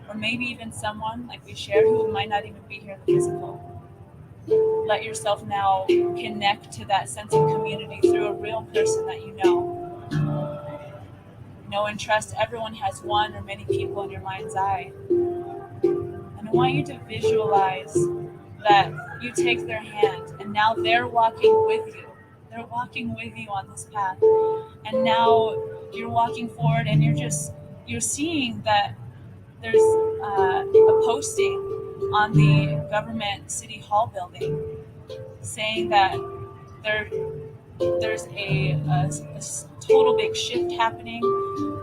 or maybe even someone like we shared who might not even be here in the physical. Let yourself now connect to that sense of community through a real person that you know. Know and trust everyone has one or many people in your mind's eye. And I want you to visualize that you take their hand and now they're walking with you. They're walking with you on this path. And now you're walking forward and you're seeing that there's a posting on the government city hall building saying that there's a total big shift happening.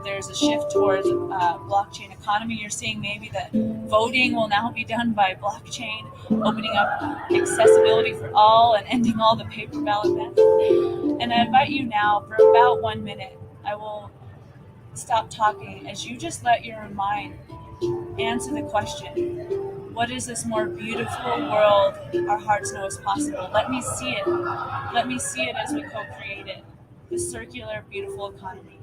There's a shift towards blockchain economy. You're seeing maybe that voting will now be done by blockchain, opening up accessibility for all and ending all the paper ballot methods. And I invite you now for about 1 minute. I will stop talking as you just let your mind answer the question, what is this more beautiful world our hearts know is possible? Let me see it. Let me see it as we co-create it. The circular, beautiful economy.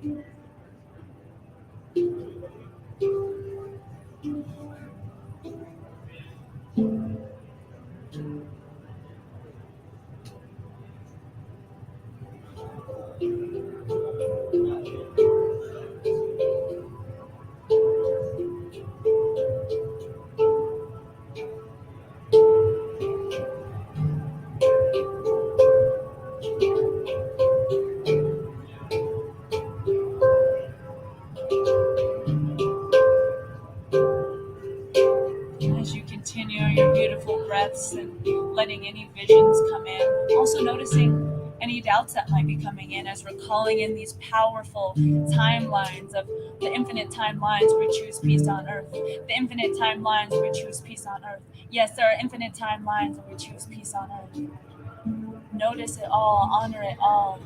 As you continue your beautiful breaths and letting any visions come in, also noticing any doubts that might be coming in as we're calling in these powerful timelines of the infinite timelines where we choose peace on earth. The infinite timelines where we choose peace on earth. Yes, there are infinite timelines where we choose peace on earth. Notice it all, honor it all.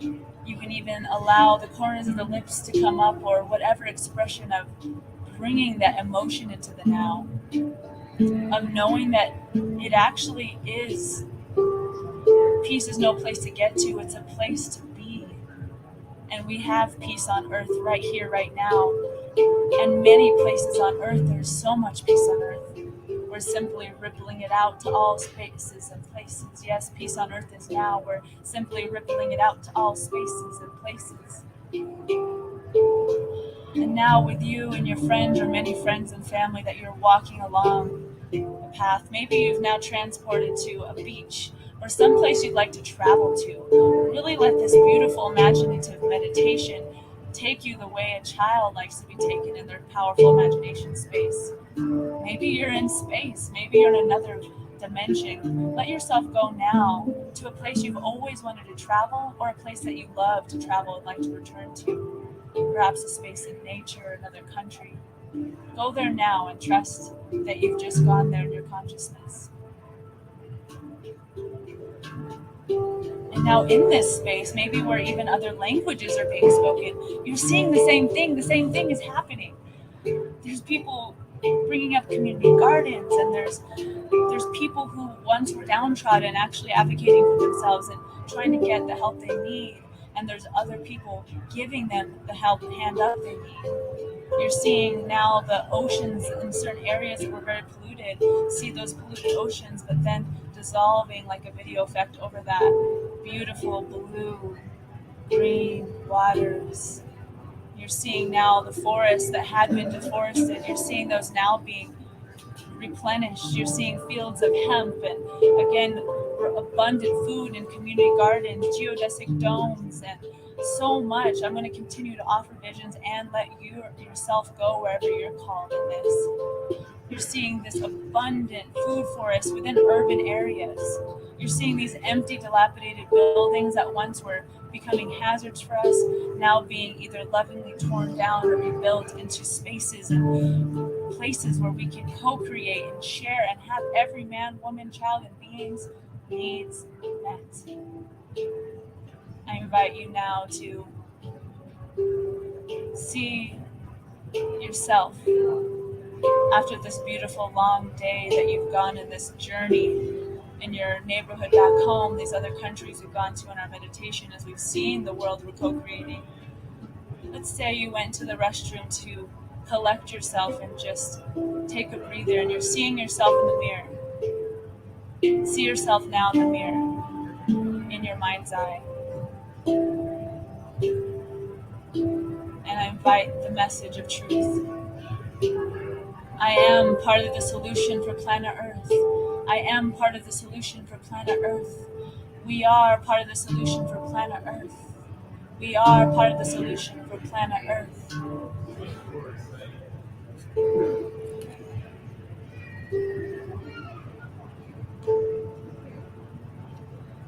You can even allow the corners of the lips to come up, or whatever expression of bringing that emotion into the now, of knowing that it actually is. Peace is no place to get to, it's a place to be. And we have peace on earth right here, right now. And many places on earth, there's so much peace on earth. We're simply rippling it out to all spaces and places. Yes, peace on earth is now. We're simply rippling it out to all spaces and places. And now with you and your friends, or many friends and family that you're walking along the path, maybe you've now transported to a beach or someplace you'd like to travel to. Really let this beautiful imaginative meditation take you the way a child likes to be taken in their powerful imagination space. Maybe you're in space, maybe you're in another dimension. Let yourself go now to a place you've always wanted to travel, or a place that you love to travel and like to return to. Perhaps a space in nature, another country. Go there now and trust that you've just gone there in your consciousness. And now in this space, maybe where even other languages are being spoken, you're seeing the same thing is happening. There's people bringing up community gardens, and there's people who once were downtrodden actually advocating for themselves and trying to get the help they need. And there's other people giving them the help and hand up they need. You're seeing now the oceans in certain areas that were very polluted, see those polluted oceans, but then dissolving like a video effect over that. beautiful blue, green waters. You're seeing now the forests that had been deforested. You're seeing those now being replenished. You're seeing fields of hemp and again abundant food and community gardens, geodesic domes, and so much. I'm going to continue to offer visions and let you yourself go wherever you're called in this. You're seeing this abundant food forest within urban areas. You're seeing these empty, dilapidated buildings that once were becoming hazards for us, now being either lovingly torn down or rebuilt into spaces and places where we can co-create and share and have every man, woman, child, and being's needs met. I invite you now to see yourself after this beautiful long day that you've gone in this journey in your neighborhood back home, these other countries we've gone to in our meditation as we've seen the world we're co-creating. Let's say you went to the restroom to collect yourself and just take a breather, and you're seeing yourself in the mirror. See yourself now in the mirror, in your mind's eye. And I invite the message of truth. I am part of the solution for planet Earth. I am part of the solution for planet Earth. We are part of the solution for planet Earth. We are part of the solution for planet Earth.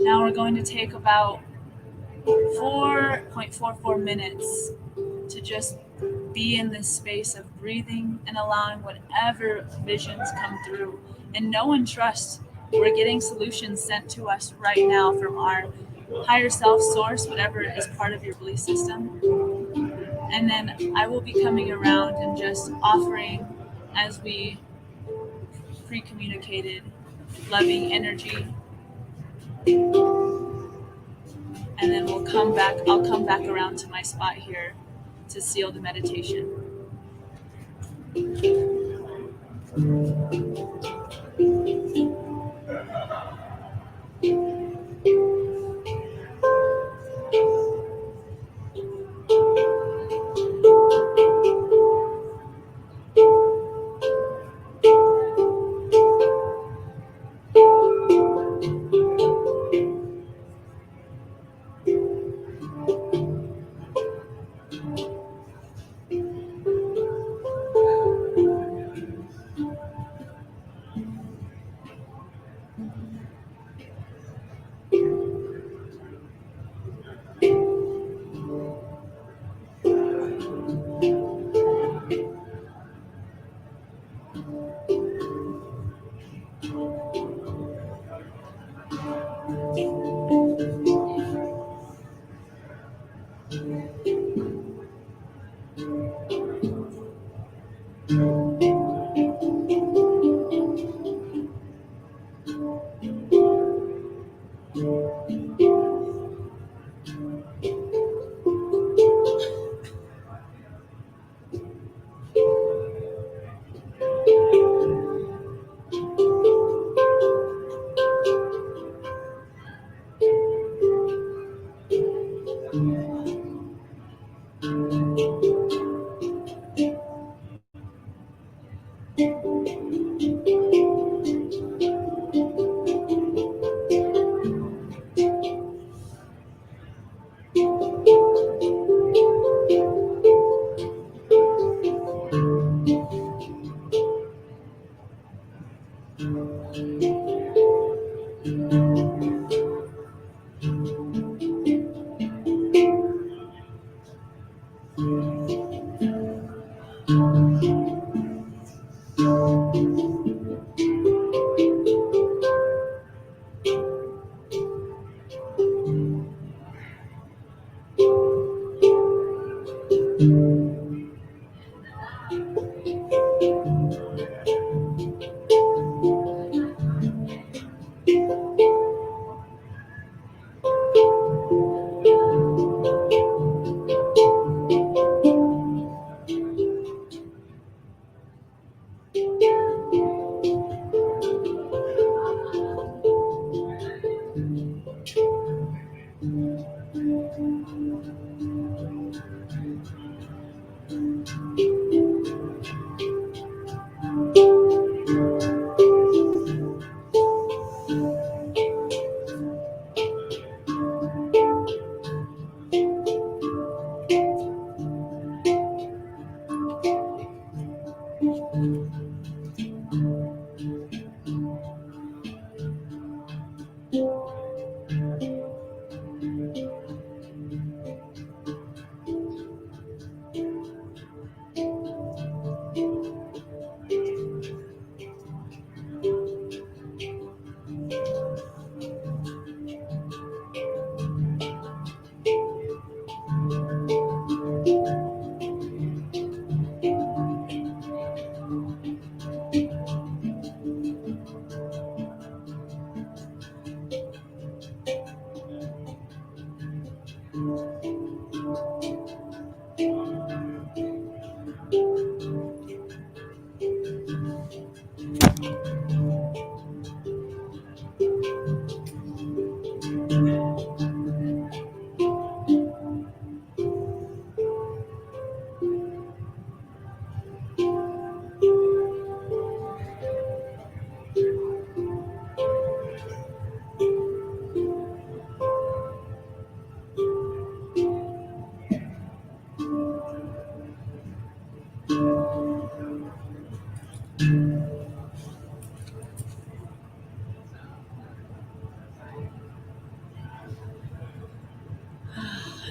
Now we're going to take about 4.44 minutes to just be in this space of breathing and allowing whatever visions come through. And know and trust we're getting solutions sent to us right now from our higher self source, whatever is part of your belief system. And then I will be coming around and just offering, as we pre-communicated, loving energy. And then I'll come back around to my spot here to seal the meditation.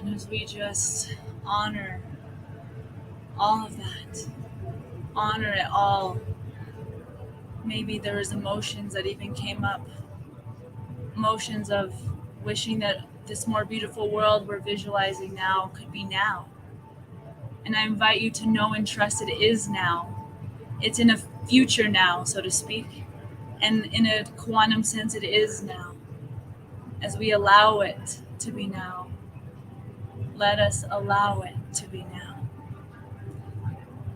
And as we just honor all of that, honor it all. Maybe there was emotions that even came up, emotions of wishing that this more beautiful world we're visualizing now could be now. And I invite you to know and trust it is now. It's in a future now, so to speak. And in a quantum sense, it is now. As we allow it to be now, let us allow it to be now.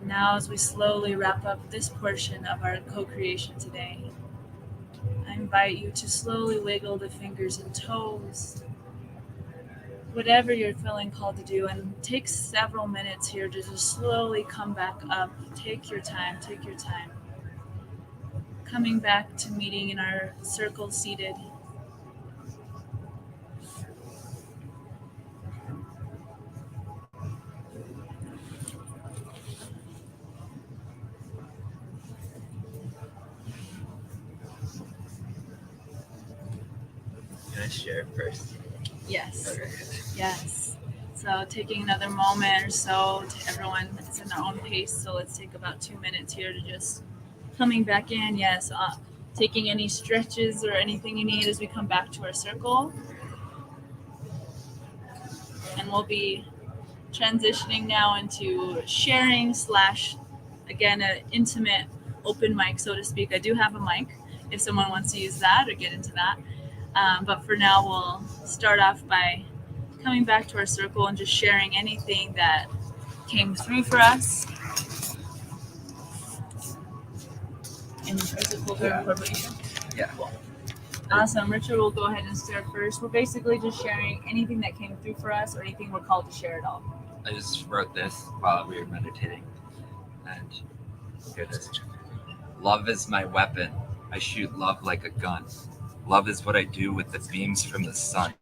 Now, as we slowly wrap up this portion of our co-creation today, I invite you to slowly wiggle the fingers and toes, whatever you're feeling called to do, and take several minutes here to just slowly come back up. Take your time, take your time. Coming back to meeting in our circle seated. Can I share first? Yes. Okay. Yes. So taking another moment or so to everyone, it's in their own pace. So let's take about 2 minutes here to just coming back in. Yes. Taking any stretches or anything you need as we come back to our circle. And we'll be transitioning now into sharing / again, an intimate open mic, so to speak. I do have a mic if someone wants to use that or get into that. But for now, we'll start off by coming back to our circle and just sharing anything that came through for us. And is it cool to record what you said? Yeah. Cool. Awesome. Richard will go ahead and start first. We're basically just sharing anything that came through for us or anything we're called to share at all. I just wrote this while we were meditating. And here it is. Love is my weapon. I shoot love like a gun. Love is what I do with the beams from the sun.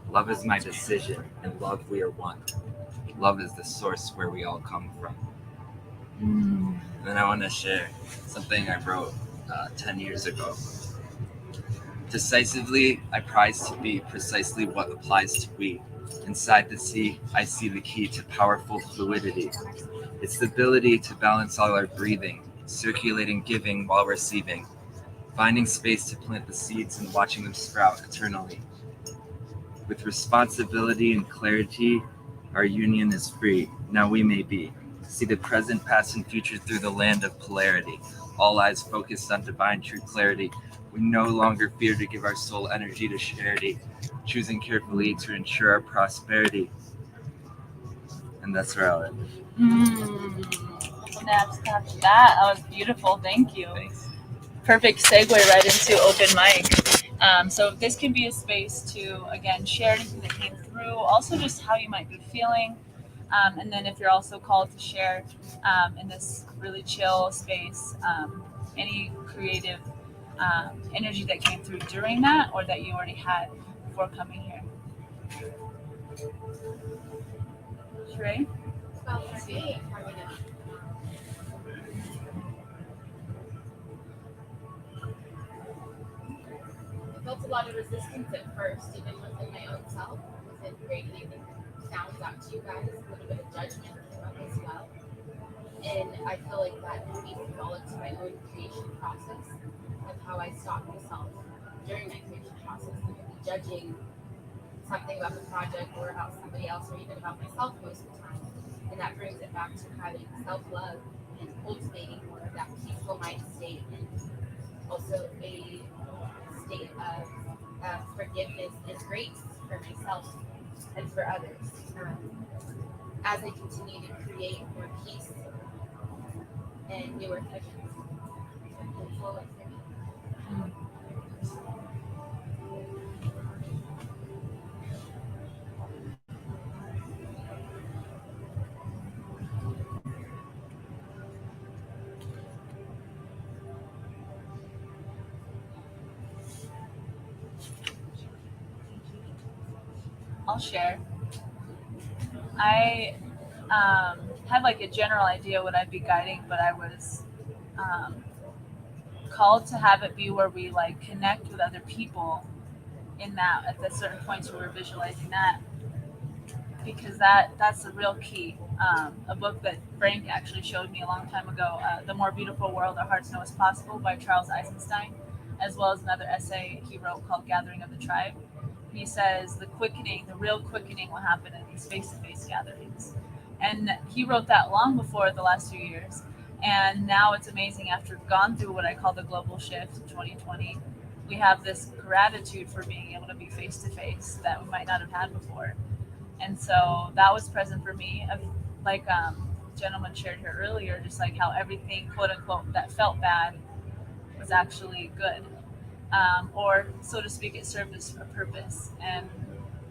Love is my decision. In love we are one. Love is the source where we all come from. And then I want to share something I wrote 10 years ago. Decisively, I prize to be precisely what applies to we. Inside the sea, I see the key to powerful fluidity. It's the ability to balance all our breathing, circulating, giving while receiving, finding space to plant the seeds and watching them sprout eternally. With responsibility and clarity, our union is free. Now we may be. See the present, past, and future through the land of polarity. All eyes focused on divine true clarity. We no longer fear to give our soul energy to charity, choosing carefully to ensure our prosperity. And that's where I'll end. Snaps, snaps. That was beautiful. Thank you. Thanks. Perfect segue right into open mic. So this can be a space to, again, share anything that came through, also just how you might be feeling. And then if you're also called to share in this really chill space, any creative energy that came through during that, or that you already had before coming here? Sheree? Well, for me, I felt a lot of resistance at first, even within my own self. It wasn't great, and I think it sounds out to you guys, a little bit of judgment came up as well. And I feel like that can be developed to my own creation process of how I stop myself during my creation process. I could be judging something about the project or about somebody else or even about myself most of the time. And that brings it back to having self-love and cultivating more of that peaceful mind state, and also a state of forgiveness and grace for myself and for others. As I continue to create more peace and newer visions. That's all it's for me. I'll share. I had like a general idea what I'd be guiding, but I was called to have it be where we like connect with other people in that at the certain points where we're visualizing that, because that's the real key. A book that Frank actually showed me a long time ago, The More Beautiful World Our Hearts Know Is Possible by Charles Eisenstein, as well as another essay he wrote called Gathering of the Tribe. He says the real quickening will happen in these face-to-face gatherings. And he wrote that long before the last few years. And now it's amazing, after we've gone through what I call the global shift in 2020, we have this gratitude for being able to be face-to-face that we might not have had before. And so that was present for me. Like gentleman shared here earlier, just like how everything, quote unquote, that felt bad was actually good. Or, so to speak, it served as a purpose. And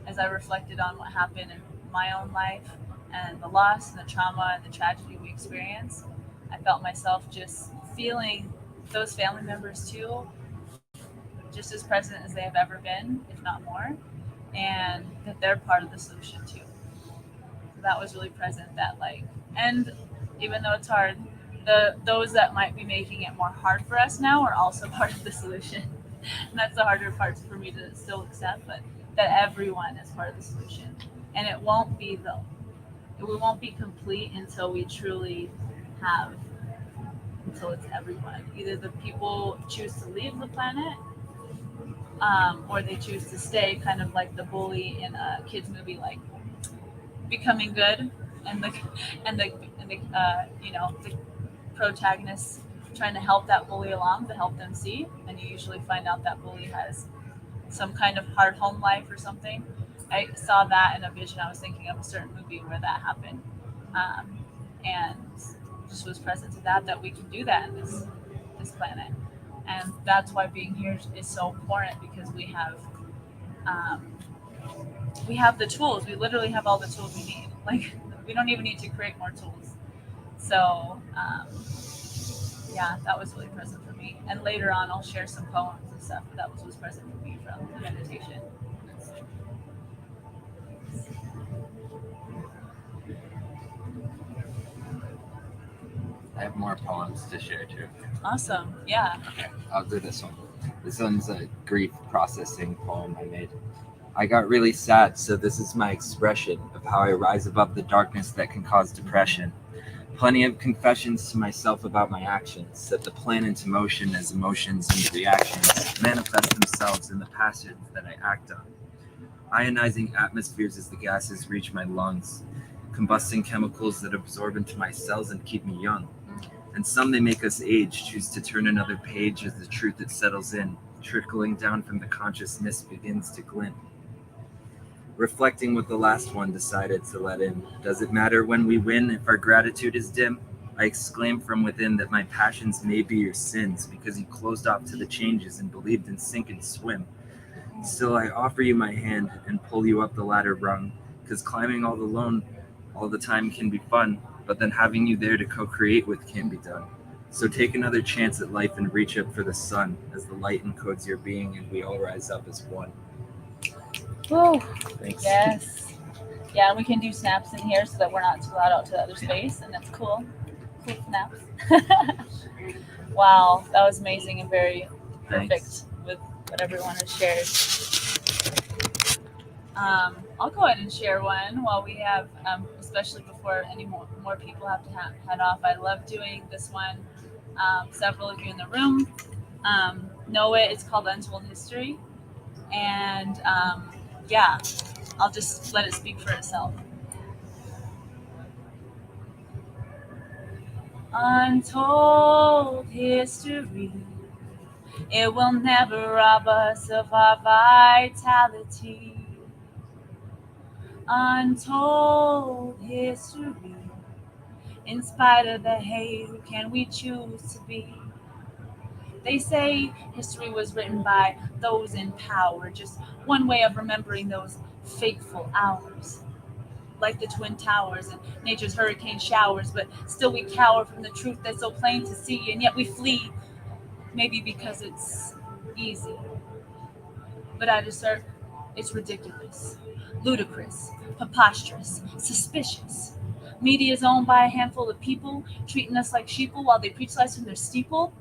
as I reflected on what happened in my own life and the loss and the trauma and the tragedy we experienced, I felt myself just feeling those family members too, just as present as they have ever been, if not more, and that they're part of the solution too. So that was really present, that like, and even though it's hard, those that might be making it more hard for us now are also part of the solution. And that's the harder part for me to still accept, but that everyone is part of the solution. And it won't be complete until we truly have, until it's everyone. Either the people choose to leave the planet, or they choose to stay, kind of like the bully in a kids movie, like Becoming Good, and the protagonist trying to help that bully along, to help them see, and you usually find out that bully has some kind of hard home life or something. I saw that in a vision. I was thinking of a certain movie where that happened, and just was present to that we can do that in this planet. And that's why being here is so important, because we have the tools. We literally have all the tools we need. Like, we don't even need to create more tools. So yeah, that was really present for me. And later on, I'll share some poems and stuff, but that was present for me from the meditation. I have more poems to share too. Awesome. Yeah. Okay, I'll do this one. This one's a grief processing poem I made. I got really sad, so this is my expression of how I rise above the darkness that can cause depression. Plenty of confessions to myself about my actions, set the plan into motion as emotions and reactions manifest themselves in the passions that I act on. Ionizing atmospheres as the gases reach my lungs, combusting chemicals that absorb into my cells and keep me young. And some, they make us age, choose to turn another page as the truth that settles in, trickling down from the consciousness begins to glint. Reflecting what the last one decided to let in. Does it matter when we win if our gratitude is dim? I exclaim from within that my passions may be your sins, because you closed off to the changes and believed in sink and swim. Still, I offer you my hand and pull you up the ladder rung, because climbing all alone all the time can be fun, but then having you there to co-create with can't be done. So take another chance at life and reach up for the sun as the light encodes your being and we all rise up as one. Woo. Thanks. Yes. Yeah, and we can do snaps in here so that we're not too loud out to the other space, and that's cool. Cool snaps. Wow, that was amazing and very perfect with what everyone has shared. I'll go ahead and share one while we have, especially before any more people have to head off. I love doing this one. Several of you in the room know it. It's called Untold History. And yeah, I'll just let it speak for itself. Untold history, it will never rob us of our vitality. Untold history, in spite of the hate, who can we choose to be? They say history was written by those in power, just one way of remembering those fateful hours. Like the Twin Towers and nature's hurricane showers, but still we cower from the truth that's so plain to see, and yet we flee, maybe because it's easy. But I assert it's ridiculous, ludicrous, preposterous, suspicious. Media is owned by a handful of people, treating us like sheeple while they preach lies from their steeple.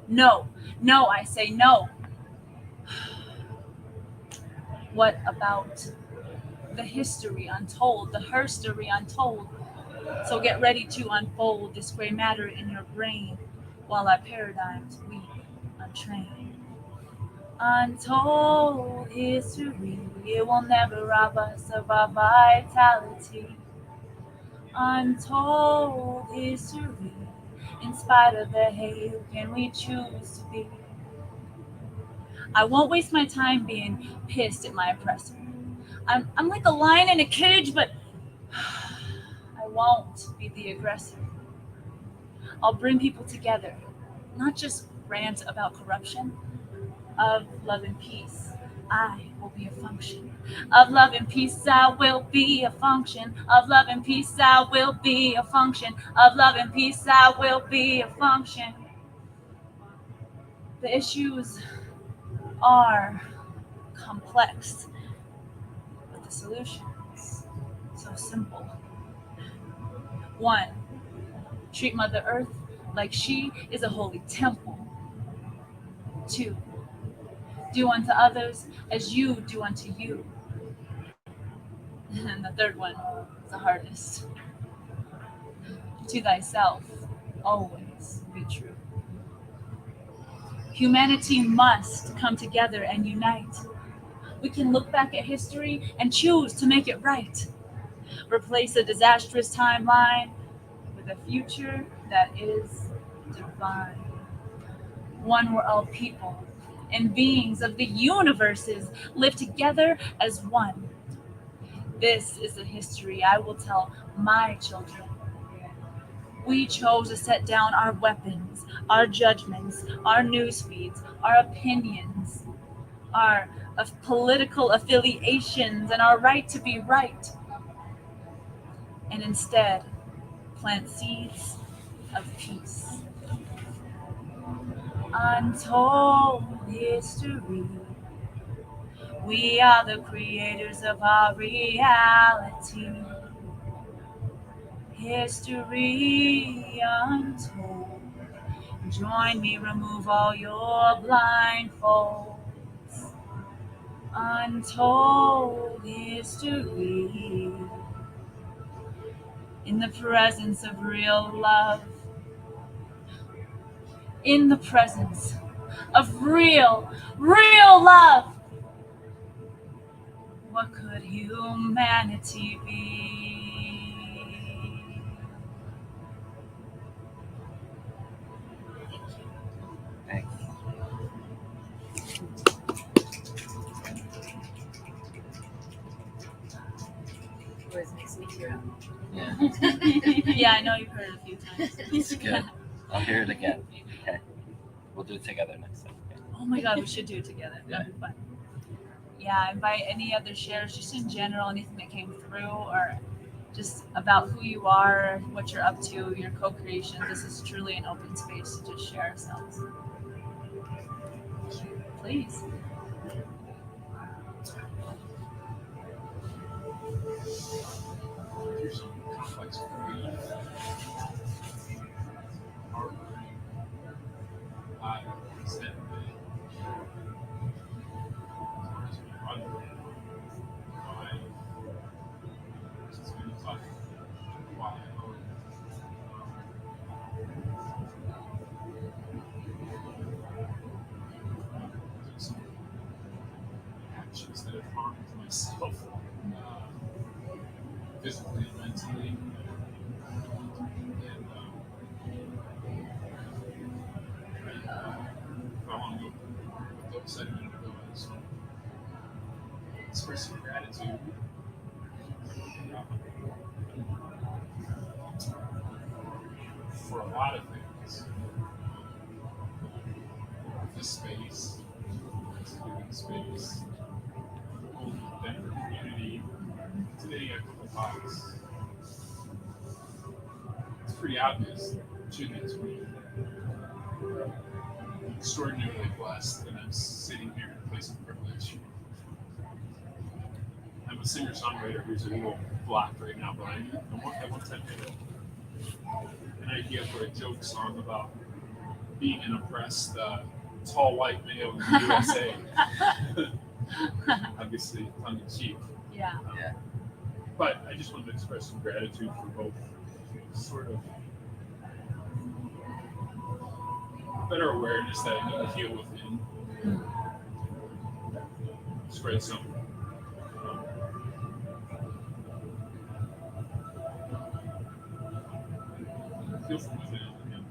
No, no, I say no. What about the history untold, the herstory untold? So get ready to unfold this gray matter in your brain while our paradigms weak, untrained. Untold history, it will never rob us of our vitality. Untold history, in spite of the hate, who can we choose to be? I won't waste my time being pissed at my oppressor. I'm like a lion in a cage, but I won't be the aggressor. I'll bring people together, not just rant about corruption. Of love and peace, I will be a function. Of love and peace, I will be a function. Of love and peace, I will be a function. Of love and peace, I will be a function. The issues are complex, but the solutions so simple. 1. Treat Mother Earth like she is a holy temple. 2. Do unto others as you do unto you. And the third one is the hardest. To thyself always be true. Humanity must come together and unite. We can look back at history and choose to make it right. Replace a disastrous timeline with a future that is divine. One where all people and beings of the universes live together as one. This is the history I will tell my children. We chose to set down our weapons, our judgments, our news feeds, our opinions, our political affiliations, and our right to be right. And instead, plant seeds of peace. Untold history. We are the creators of our reality. History untold. Join me, remove all your blindfolds. Untold history. In the presence of real love. In the presence of real love. What could humanity be? Thanks. Always makes me tear up. Yeah. Yeah, I know you've heard it a few times. It's good. I'll hear it again. Okay. We'll do it together next time. Okay. Oh my God, we should do it together. That'd be fun. Yeah, invite any other shares, just in general, anything that came through, or just about who you are, what you're up to, your co-creation. This is truly an open space to just share ourselves. Please. Here's some complex grief, heartbreak, resentment, why it's been a tough while. There's some actions that have harmed myself, physically and mentally. And I want to go upset a minute ago. I just want to express some gratitude for a lot of things. This space, this living space, Denver community. Today I put the box. It's pretty obvious. Shouldn't it be? I'm extraordinarily blessed that I'm sitting here in a place of privilege. I'm a singer-songwriter who's a little blocked right now, but at one time had an idea for a joke song about being an oppressed tall white male in the USA. Obviously, tongue in cheek. Yeah. But I just wanted to express some gratitude for both sort of better awareness that I need to heal within. Spread some feel from within and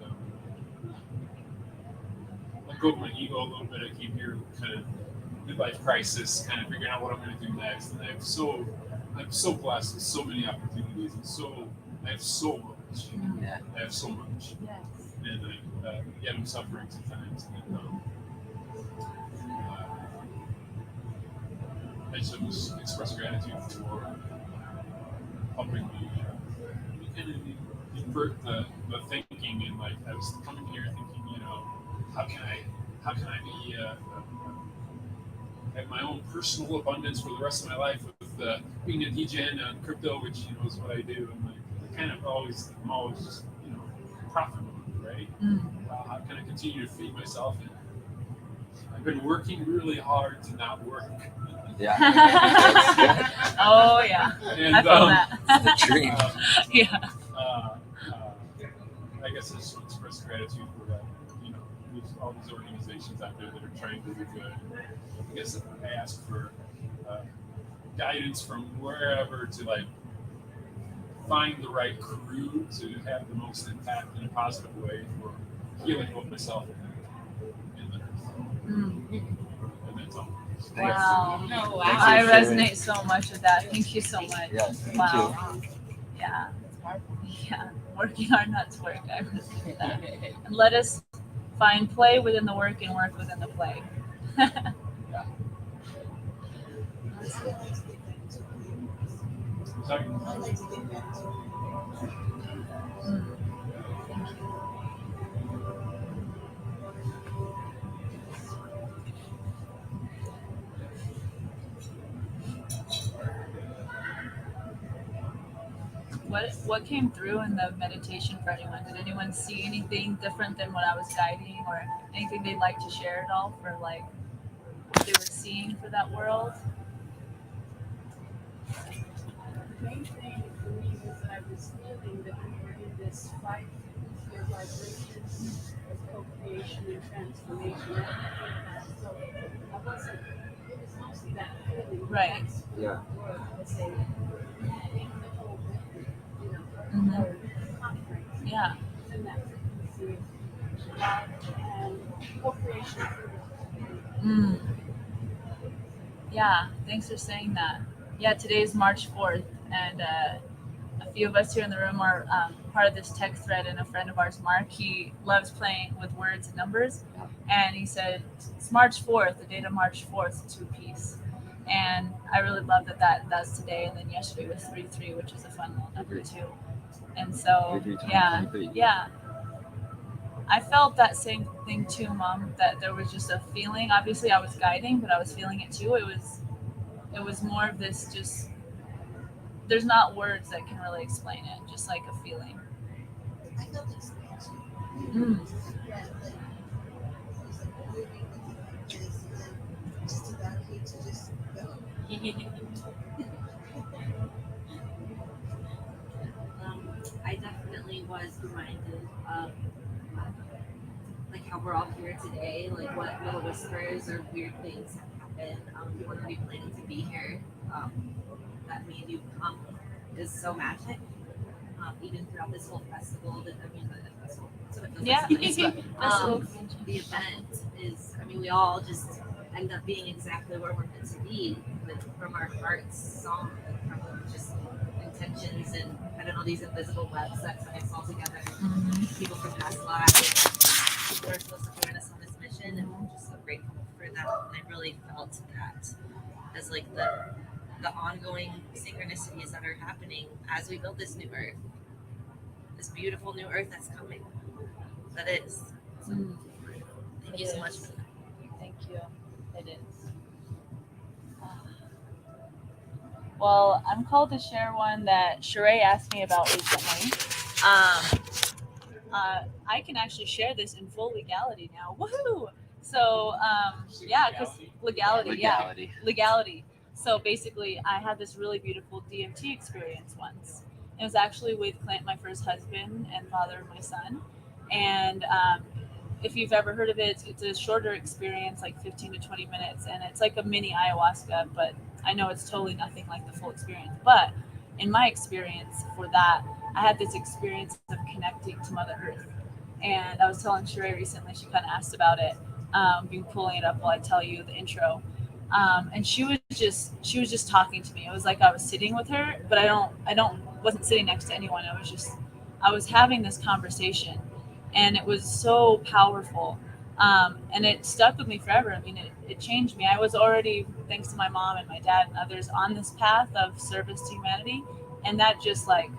let go of my ego a little bit. I keep hearing kind of midlife crisis, kind of figuring out what I'm going to do next. And I'm so blessed with so many opportunities, and I have so much. Yeah. I have so much. Yes. And yet I'm suffering sometimes. And I just express gratitude for helping me kind of invert the thinking, and like I was coming here thinking, how can I be have my own personal abundance for the rest of my life with being a DJ on crypto, which is what I do. And I'm always just profitable, right? How can I continue to feed myself? And I've been working really hard to not work. Yeah. Oh yeah. And, I feel that. The dream. Yeah. I guess I just want to express gratitude for that. There's all these organizations out there that are trying to do good. I guess I ask for guidance from wherever to find the right crew to have the most impact in a positive way for healing both myself and others. And that's all. Wow. Oh, wow. I resonate so much with that. Thank you so much. Yes, thank Wow. Yeah. Yeah. Working hard not to work. I resonate with that. And let us find play within the work and work within the play. Sorry? What came through in the meditation for anyone? Did anyone see anything different than what I was guiding, or anything they'd like to share at all for what they were seeing for that world? The main thing for me was that I was feeling that we were in this fight with your vibration of co-creation and transformation. So I wasn't, it was mostly that feeling. Right. Yeah. Let's say, Yeah. in that frequency of love and co-creation. Yeah, thanks for saying that. Yeah, today's March 4th, and a few of us here in the room are part of this tech thread, and a friend of ours, Mark, he loves playing with words and numbers, and he said, it's March 4th, the date of March 4th, 2 piece. And I really love that's today. And then yesterday was 3-3, which is a fun little number too. And so, yeah, I felt that same thing too, Mom. That there was just a feeling. Obviously, I was guiding, but I was feeling it too. It was more of this. Just there's not words that can really explain it. Just like a feeling. I felt expansion. Mm. Yeah, like it's like moving with the images and just about hate to just go. I definitely was reminded of like how we're all here today, like what little whispers or weird things have happened. You wouldn't be planning to be here. That made you come is so magic. Even throughout this whole festival, the festival, so it feels Yeah. like nice, but, Festival. the event is, we all just end up being exactly where we're meant to be, like from our hearts, song, from just intentions, and I don't know, these invisible webs that tie us all together. People from past lives, people are supposed to join us on this mission, and I'm just so grateful for that. And I really felt that as like the ongoing synchronicities that are happening as we build this new earth, this beautiful new earth that's coming. That is. So, thank you so much for that. Thank you. It is. Well, I'm called to share one that Sheree asked me about recently. I can actually share this in full legality now. Woohoo! So, yeah, because legality. So basically, I had this really beautiful DMT experience once. It was actually with Clint, my first husband and father of my son. And if you've ever heard of it, it's a shorter experience, like 15 to 20 minutes, and it's like a mini ayahuasca, but I know it's totally nothing like the full experience. But in my experience for that, I had this experience of connecting to Mother Earth. And I was telling Sheree recently, she kind of asked about it, been pulling it up while I tell you the intro. And she was just talking to me. It was like I was sitting with her, but wasn't sitting next to anyone. I was having this conversation, and it was so powerful. And it stuck with me forever. I mean, it changed me. I was already, thanks to my mom and my dad and others, on this path of service to humanity, and that just like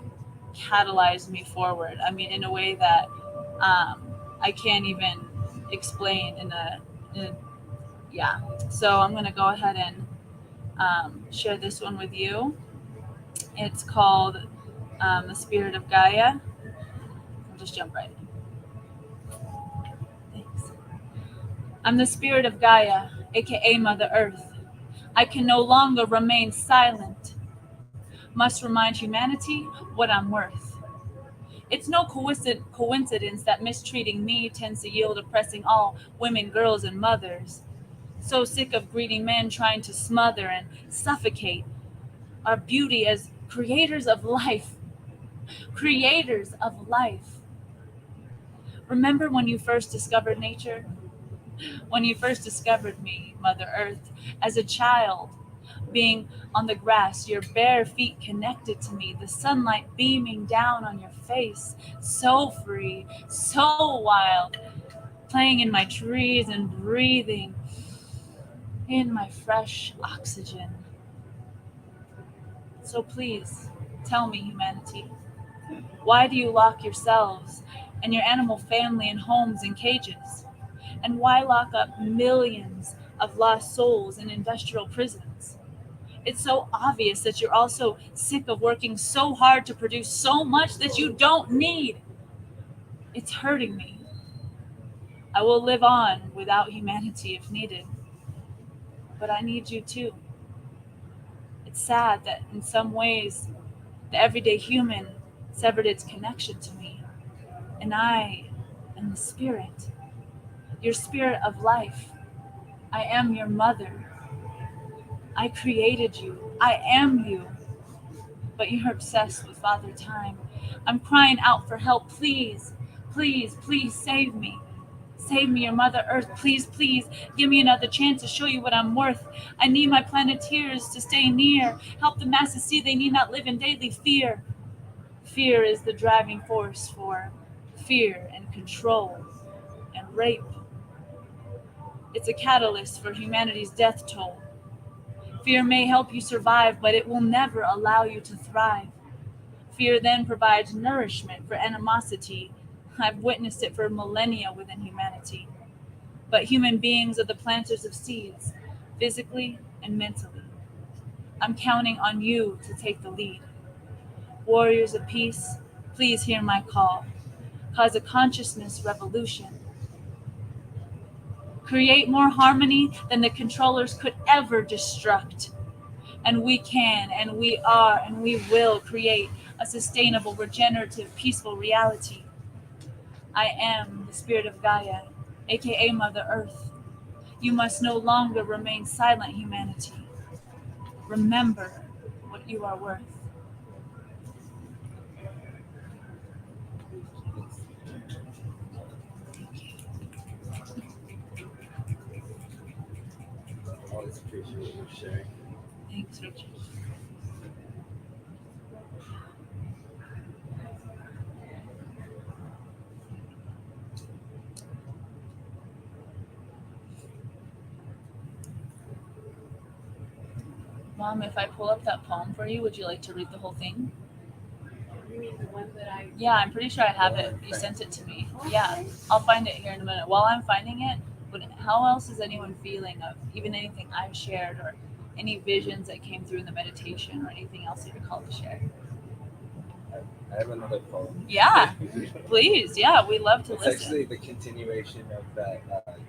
catalyzed me forward. I mean, in a way that I can't even explain in a yeah. So I'm gonna go ahead and share this one with you. It's called The Spirit of Gaia. I'll just jump right in. Thanks. I'm the spirit of Gaia, aka Mother Earth. I can no longer remain silent. Must remind humanity what I'm worth. It's no coincidence that mistreating me tends to yield oppressing all women, girls, and mothers. So sick of greedy men trying to smother and suffocate our beauty as creators of life. Creators of life. Remember when you first discovered nature? When you first discovered me, Mother Earth, as a child, being on the grass, your bare feet connected to me, the sunlight beaming down on your face, so free, so wild, playing in my trees and breathing in my fresh oxygen. So please, tell me, humanity, why do you lock yourselves and your animal family and homes in cages? And why lock up millions of lost souls in industrial prisons? It's so obvious that you're also sick of working so hard to produce so much that you don't need. It's hurting me. I will live on without humanity if needed, but I need you too. It's sad that in some ways the everyday human severed its connection to me, and I am the spirit, your spirit of life. I am your mother. I created you. I am you. But you're obsessed with Father Time. I'm crying out for help. Please, please, please save me. Save me, your Mother Earth. Please, please, give me another chance to show you what I'm worth. I need my planeteers to stay near. Help the masses see they need not live in daily fear. Fear is the driving force for fear and control and rape. It's a catalyst for humanity's death toll. Fear may help you survive, but it will never allow you to thrive. Fear then provides nourishment for animosity. I've witnessed it for millennia within humanity. But human beings are the planters of seeds, physically and mentally. I'm counting on you to take the lead. Warriors of peace, please hear my call. Cause a consciousness revolution. Create more harmony than the controllers could ever destruct. And we can, and we are, and we will create a sustainable, regenerative, peaceful reality. I am the spirit of Gaia, aka Mother Earth. You must no longer remain silent, humanity. Remember what you are worth. Always appreciate you sharing. Thanks, Richard. Mom, if I pull up that poem for you, would you like to read the whole thing? You mean the one that I? Yeah, I'm pretty sure I have it. You sent it to me. Yeah, I'll find it here in a minute. While I'm finding it, how else is anyone feeling of even anything I've shared or any visions that came through in the meditation or anything else that you're called to share? I have another poem. Yeah, please. Yeah, we love to It's listen. actually the continuation of that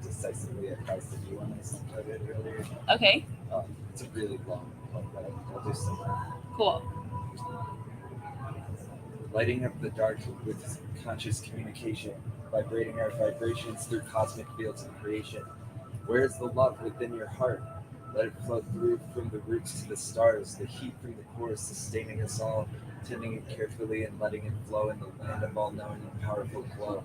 decisively advice that you want us to put in earlier. Okay, It's a really long poem, but I'll do some. cool. Lighting up the dark with conscious communication, vibrating our vibrations through cosmic fields of creation. Where is the love within your heart? Let it flow through from the roots to the stars, the heat from the core sustaining us all, tending it carefully and letting it flow in the land of all-knowing and powerful glow.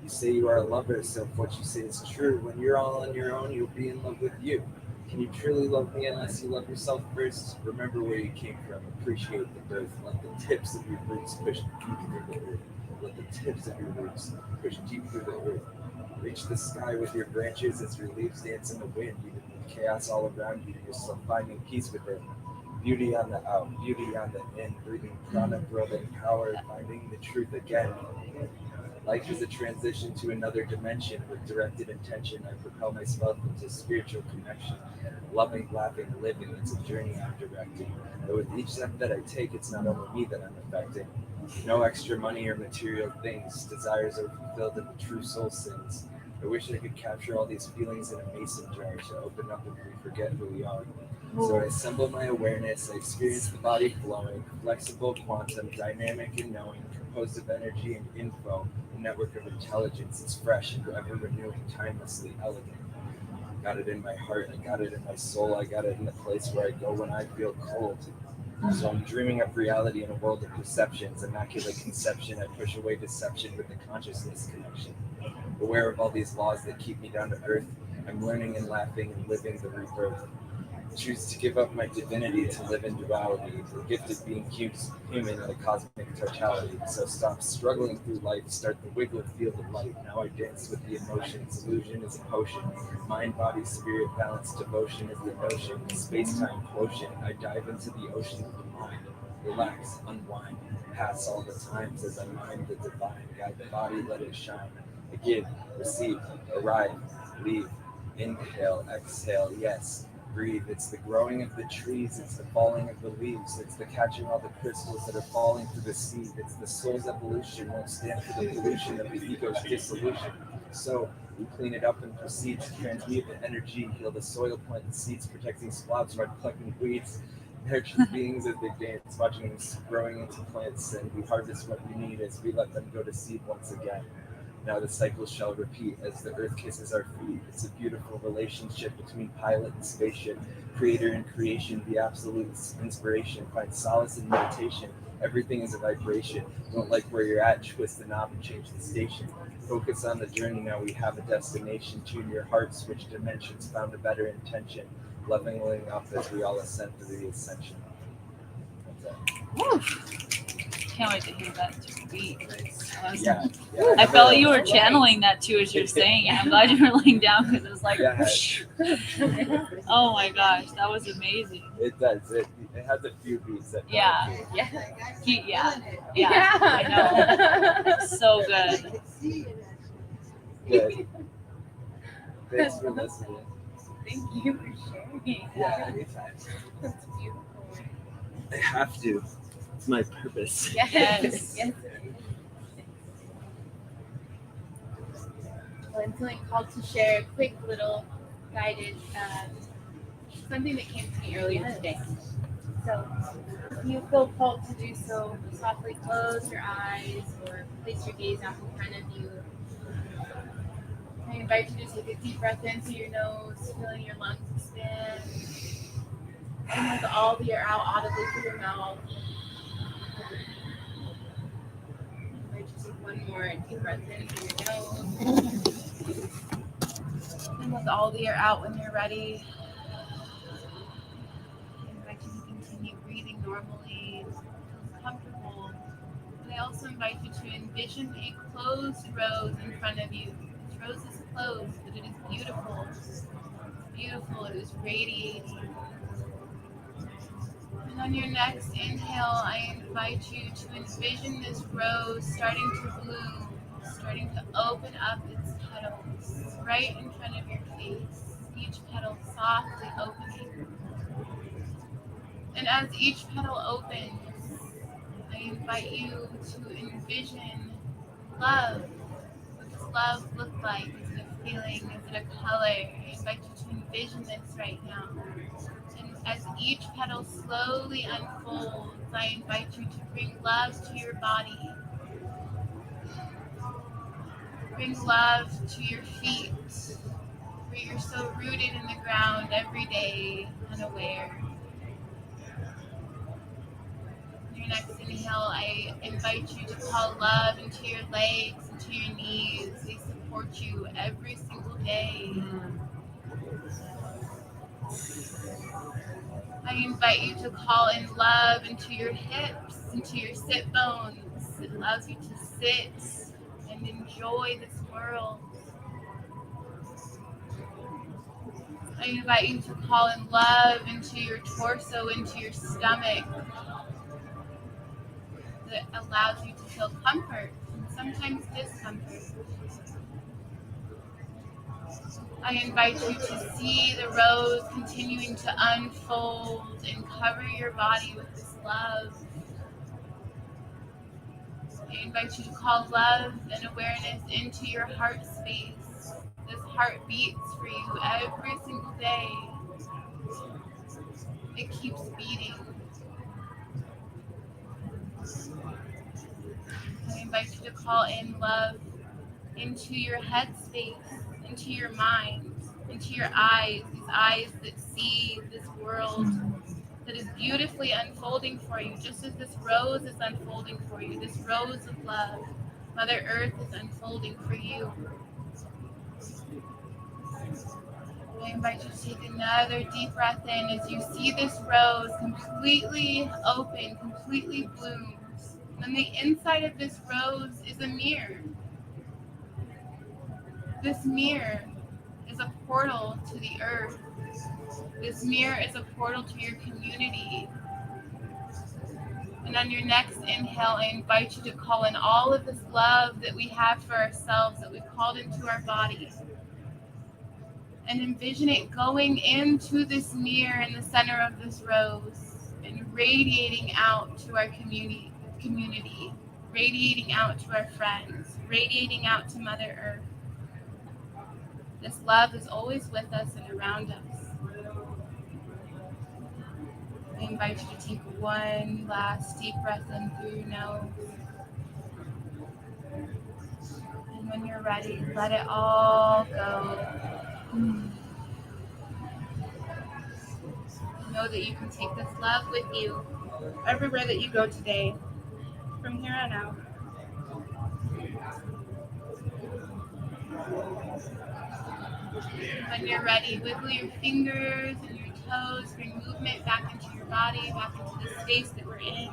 You say you are a lover, so if what you say is true, when you're all on your own, you'll be in love with you. Can you truly love me unless you love yourself first? Remember where you came from. Appreciate the birth. Let the tips of your roots push deep through the earth. Let the tips of your roots push deep through the earth. Reach the sky with your branches as your leaves dance in the wind. Even with chaos all around you, you're still finding peace within. Beauty on the out, beauty on the in. Breathing prana, growth and power. Finding the truth again. Life is a transition to another dimension. With directed intention, I propel myself into spiritual connection. Loving, laughing, living, it's a journey I'm directing. But with each step that I take, it's not only me that I'm affecting. No extra money or material things. Desires are fulfilled and the true soul sings. I wish I could capture all these feelings in a mason jar to open up and we forget who we are. So I assemble my awareness, I experience the body flowing, flexible, quantum, dynamic and knowing, composed of energy and info, a network of intelligence. It's fresh and forever renewing, timelessly elegant. Got it in my heart, I got it in my soul, I got it in the place where I go when I feel cold. So I'm dreaming up reality in a world of perceptions, immaculate conception. I push away deception with the consciousness connection. Aware of all these laws that keep me down to earth, I'm learning and laughing and living the rebirth. Choose to give up my divinity to live in duality, the gift of being human in a cosmic totality. So stop struggling through life, start the wiggle field of light. Now I dance with the emotions, illusion is a potion. Mind, body, spirit, balance, devotion is the notion. Space-time quotient, I dive into the ocean of the mind. Relax, unwind, pass all the times as I mind the divine. Guide the body, let it shine. I give, receive, arrive, leave. Inhale, exhale, yes. Breathe. It's the growing of the trees, it's the falling of the leaves, it's the catching all the crystals that are falling through the seed, it's the soul's evolution, won't stand for the pollution of the ego's dissolution. So we clean it up and proceed to transmute the energy, heal the soil, plant the seeds, protecting sprouts by plucking weeds, nurture the beings as they dance, watching them growing into plants, and we harvest what we need as we let them go to seed once again. Now the cycle shall repeat as the earth kisses our feet. It's a beautiful relationship between pilot and spaceship, creator and creation, the absolute inspiration. Find solace in meditation. Everything is a vibration. Don't like where you're at, twist the knob and change the station. Focus on the journey, now we have a destination. Tune your heart, switch dimensions, found a better intention. Lovingly up as we all ascend through the ascension. That's it. Woo. can't wait to hear that beat. It's awesome. Yeah. I felt like you were channeling that too as you're saying it. I'm glad you were laying down because it was like, Yeah. oh my gosh, that was amazing. It does. It has a few beats that. Yeah. Yeah. I know. So good. Good. Thanks for listening. Thank you for sharing. Yeah, anytime. That's beautiful. I have to. It's my purpose. Yes. Yes. Well, I'm feeling called to share a quick little guided something that came to me earlier today. So, if you feel called to do so, softly close your eyes or place your gaze out in front of you. I invite you to take a deep breath in through your nose, feeling your lungs expand. And let all the air out audibly through your mouth. I invite you to take one more deep breath in through your nose. And let all the air out when you're ready. I invite you to continue breathing normally, comfortable. And I also invite you to envision a closed rose in front of you. This rose is closed, but it is beautiful. It's beautiful. It is radiating. And on your next inhale, I invite you to envision this rose starting to bloom, starting to open up its petals right in front of your face, each petal softly opening. And as each petal opens, I invite you to envision love. What does love look like? Is it a feeling? Is it a color? I invite you to envision this right now. And as each petal slowly unfolds, I invite you to bring love to your body. Bring love to your feet, where you're so rooted in the ground every day, unaware. On your next inhale, I invite you to call love into your legs, into your knees. They support you every single day. I invite you to call in love into your hips, into your sit bones. It allows you to sit and enjoy this world. I invite you to call in love into your torso, into your stomach. That allows you to feel comfort and sometimes discomfort. I invite you to see the rose continuing to unfold and cover your body with this love. I invite you to call love and awareness into your heart space. This heart beats for you every single day. It keeps beating. I invite you to call in love into your head space, into your mind, into your eyes, these eyes that see this world that is beautifully unfolding for you, just as this rose is unfolding for you, this rose of love. Mother Earth is unfolding for you. I invite you to take another deep breath in as you see this rose completely open, completely bloomed. On the inside of this rose is a mirror. This mirror is a portal to the earth. This mirror is a portal to your community. And on your next inhale, I invite you to call in all of this love that we have for ourselves, that we've called into our body. And envision it going into this mirror in the center of this rose and radiating out to our community, radiating out to our friends, radiating out to Mother Earth. This love is always with us and around us. I invite you to take one last deep breath in through your nose. And when you're ready, let it all go. Know that you can take this love with you everywhere that you go today, from here on out. When you're ready, wiggle your fingers and your toes, bring movement back into your body, back into the space that we're in.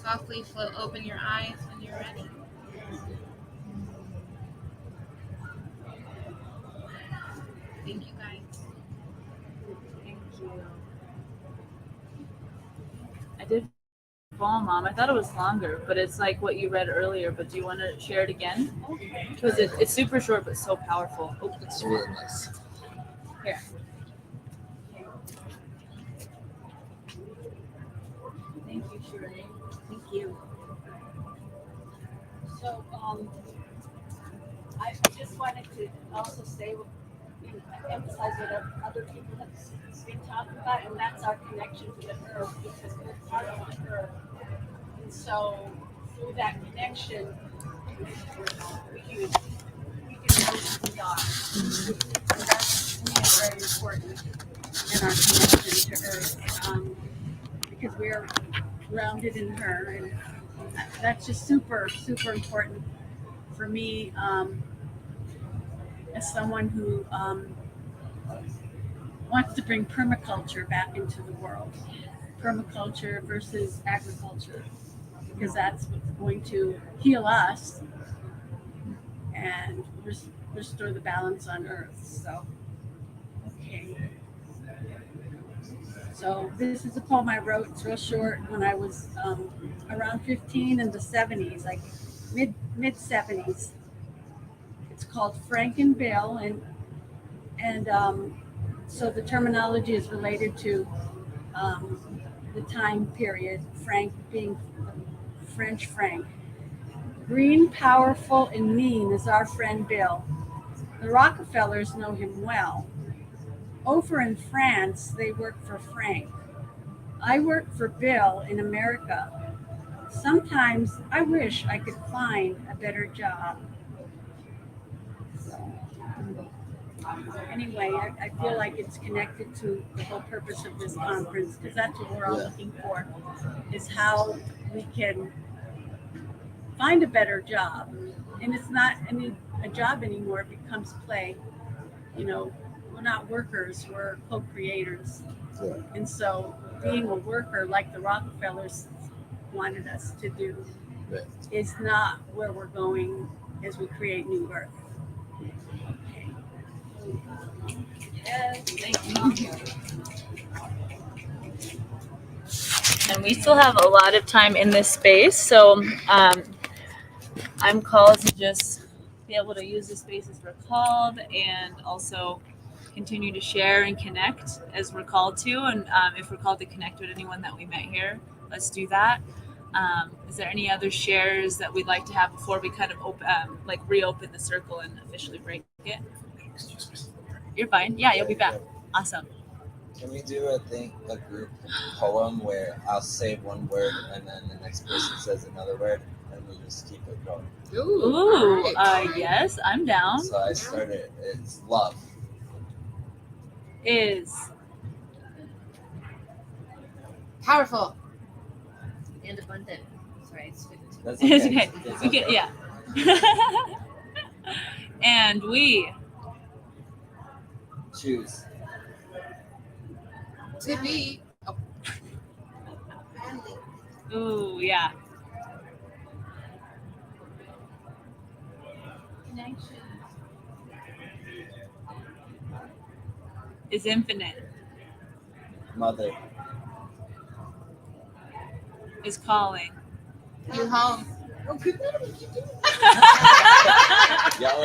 Softly float open your eyes when you're ready. Thank you, guys. Thank you. I did fall, Mom. I thought it was longer, but it's like what you read earlier. But do you want to share it again? Because it's super short but so powerful. Oh, It's really nice. here. Thank you, Shirley. Thank you. So, I just wanted to also say, emphasize what other people have been talking about, and that's our connection to the earth, because we're part of the earth. And so, through that connection, we can know who we are. And that's, to me, is very important in our connection to earth, because we're grounded in her, and that's just super, super important for me, as someone who wants to bring permaculture back into the world. Permaculture versus agriculture, because that's what's going to heal us and restore the balance on Earth. So, okay. So this is a poem I wrote. It's real short when I was around 15 in the 70s, like mid 70s. It's called Frank and Bill, and so the terminology is related to the time period. Frank being French Frank. Green, powerful, and mean is our friend Bill. The Rockefellers know him well. Over in France, they work for Frank. I work for Bill in America. Sometimes I wish I could find a better job. So, anyway, I feel like it's connected to the whole purpose of this conference, because that's what we're all looking for, is how we can find a better job. And it's not a job anymore, it becomes play. We're not workers, we're co-creators. Yeah. And so being a worker, like the Rockefellers wanted us to do, is not where we're going as we create new work. Okay. Yes, thank you. And we still have a lot of time in this space, so I'm called to just be able to use the space as we're called, and also continue to share and connect as we're called to. And if we're called to connect with anyone that we met here, let's do that. Is there any other shares that we'd like to have before we kind of reopen the circle and officially break it? You're fine. Yeah, you'll be back. Awesome. Can we do a group poem where I'll say one word and then the next person says another word, and we just keep it going? Ooh, yes, I'm down. So I started. It's love. Is powerful and abundant. Sorry, it's good. That's okay. okay. It's okay. Yeah. And we choose to be. Ooh, yeah. Connection is infinite. Mother is calling you home. Y'all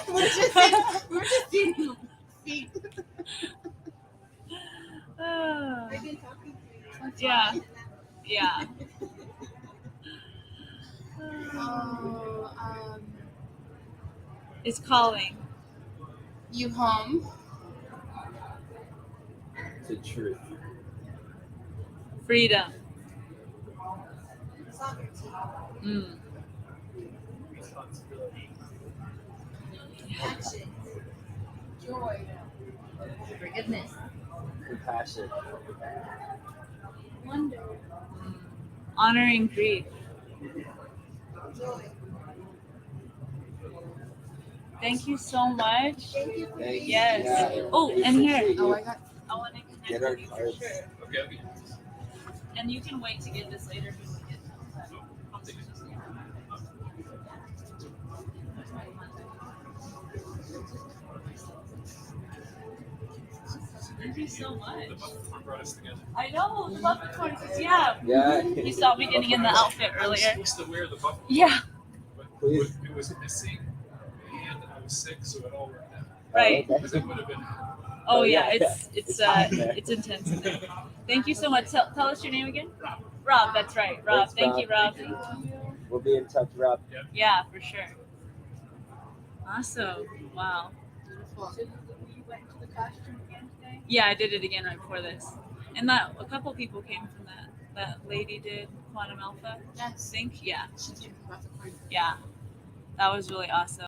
We're just seeing feet. Yeah. Yeah. Is calling you home to truth. Freedom. responsibility, action, joy, forgiveness, Compassion. wonder, Honoring grief. joy. Thank you so much. Thank you. Yes. Yeah. Oh, and here. Oh, I want to connect Get our with you for cards. sure. Okay. And you can wait to get this later if you want to get Thank you so much. The Buffett brought us together. I know, the Buffett courses, yeah. Yeah. You saw me getting in the outfit I was earlier. supposed to wear the Buffett. Yeah. But Please. it was missing, and I was sick, so it all worked out. Right. Because it would have been. Oh yeah, it's intense in there. Thank you so much. Tell us your name again. Rob. Rob, that's right. Rob. Thanks, Thank you, Rob. We'll be in touch, Rob. Yeah, for sure. Awesome. Wow. So you went to the costume again today? Yeah, I did it again right before this. And that a couple people came from that. That lady did Quantum Alpha. I think. Yeah. She came from Buffett. Yeah. That was really awesome.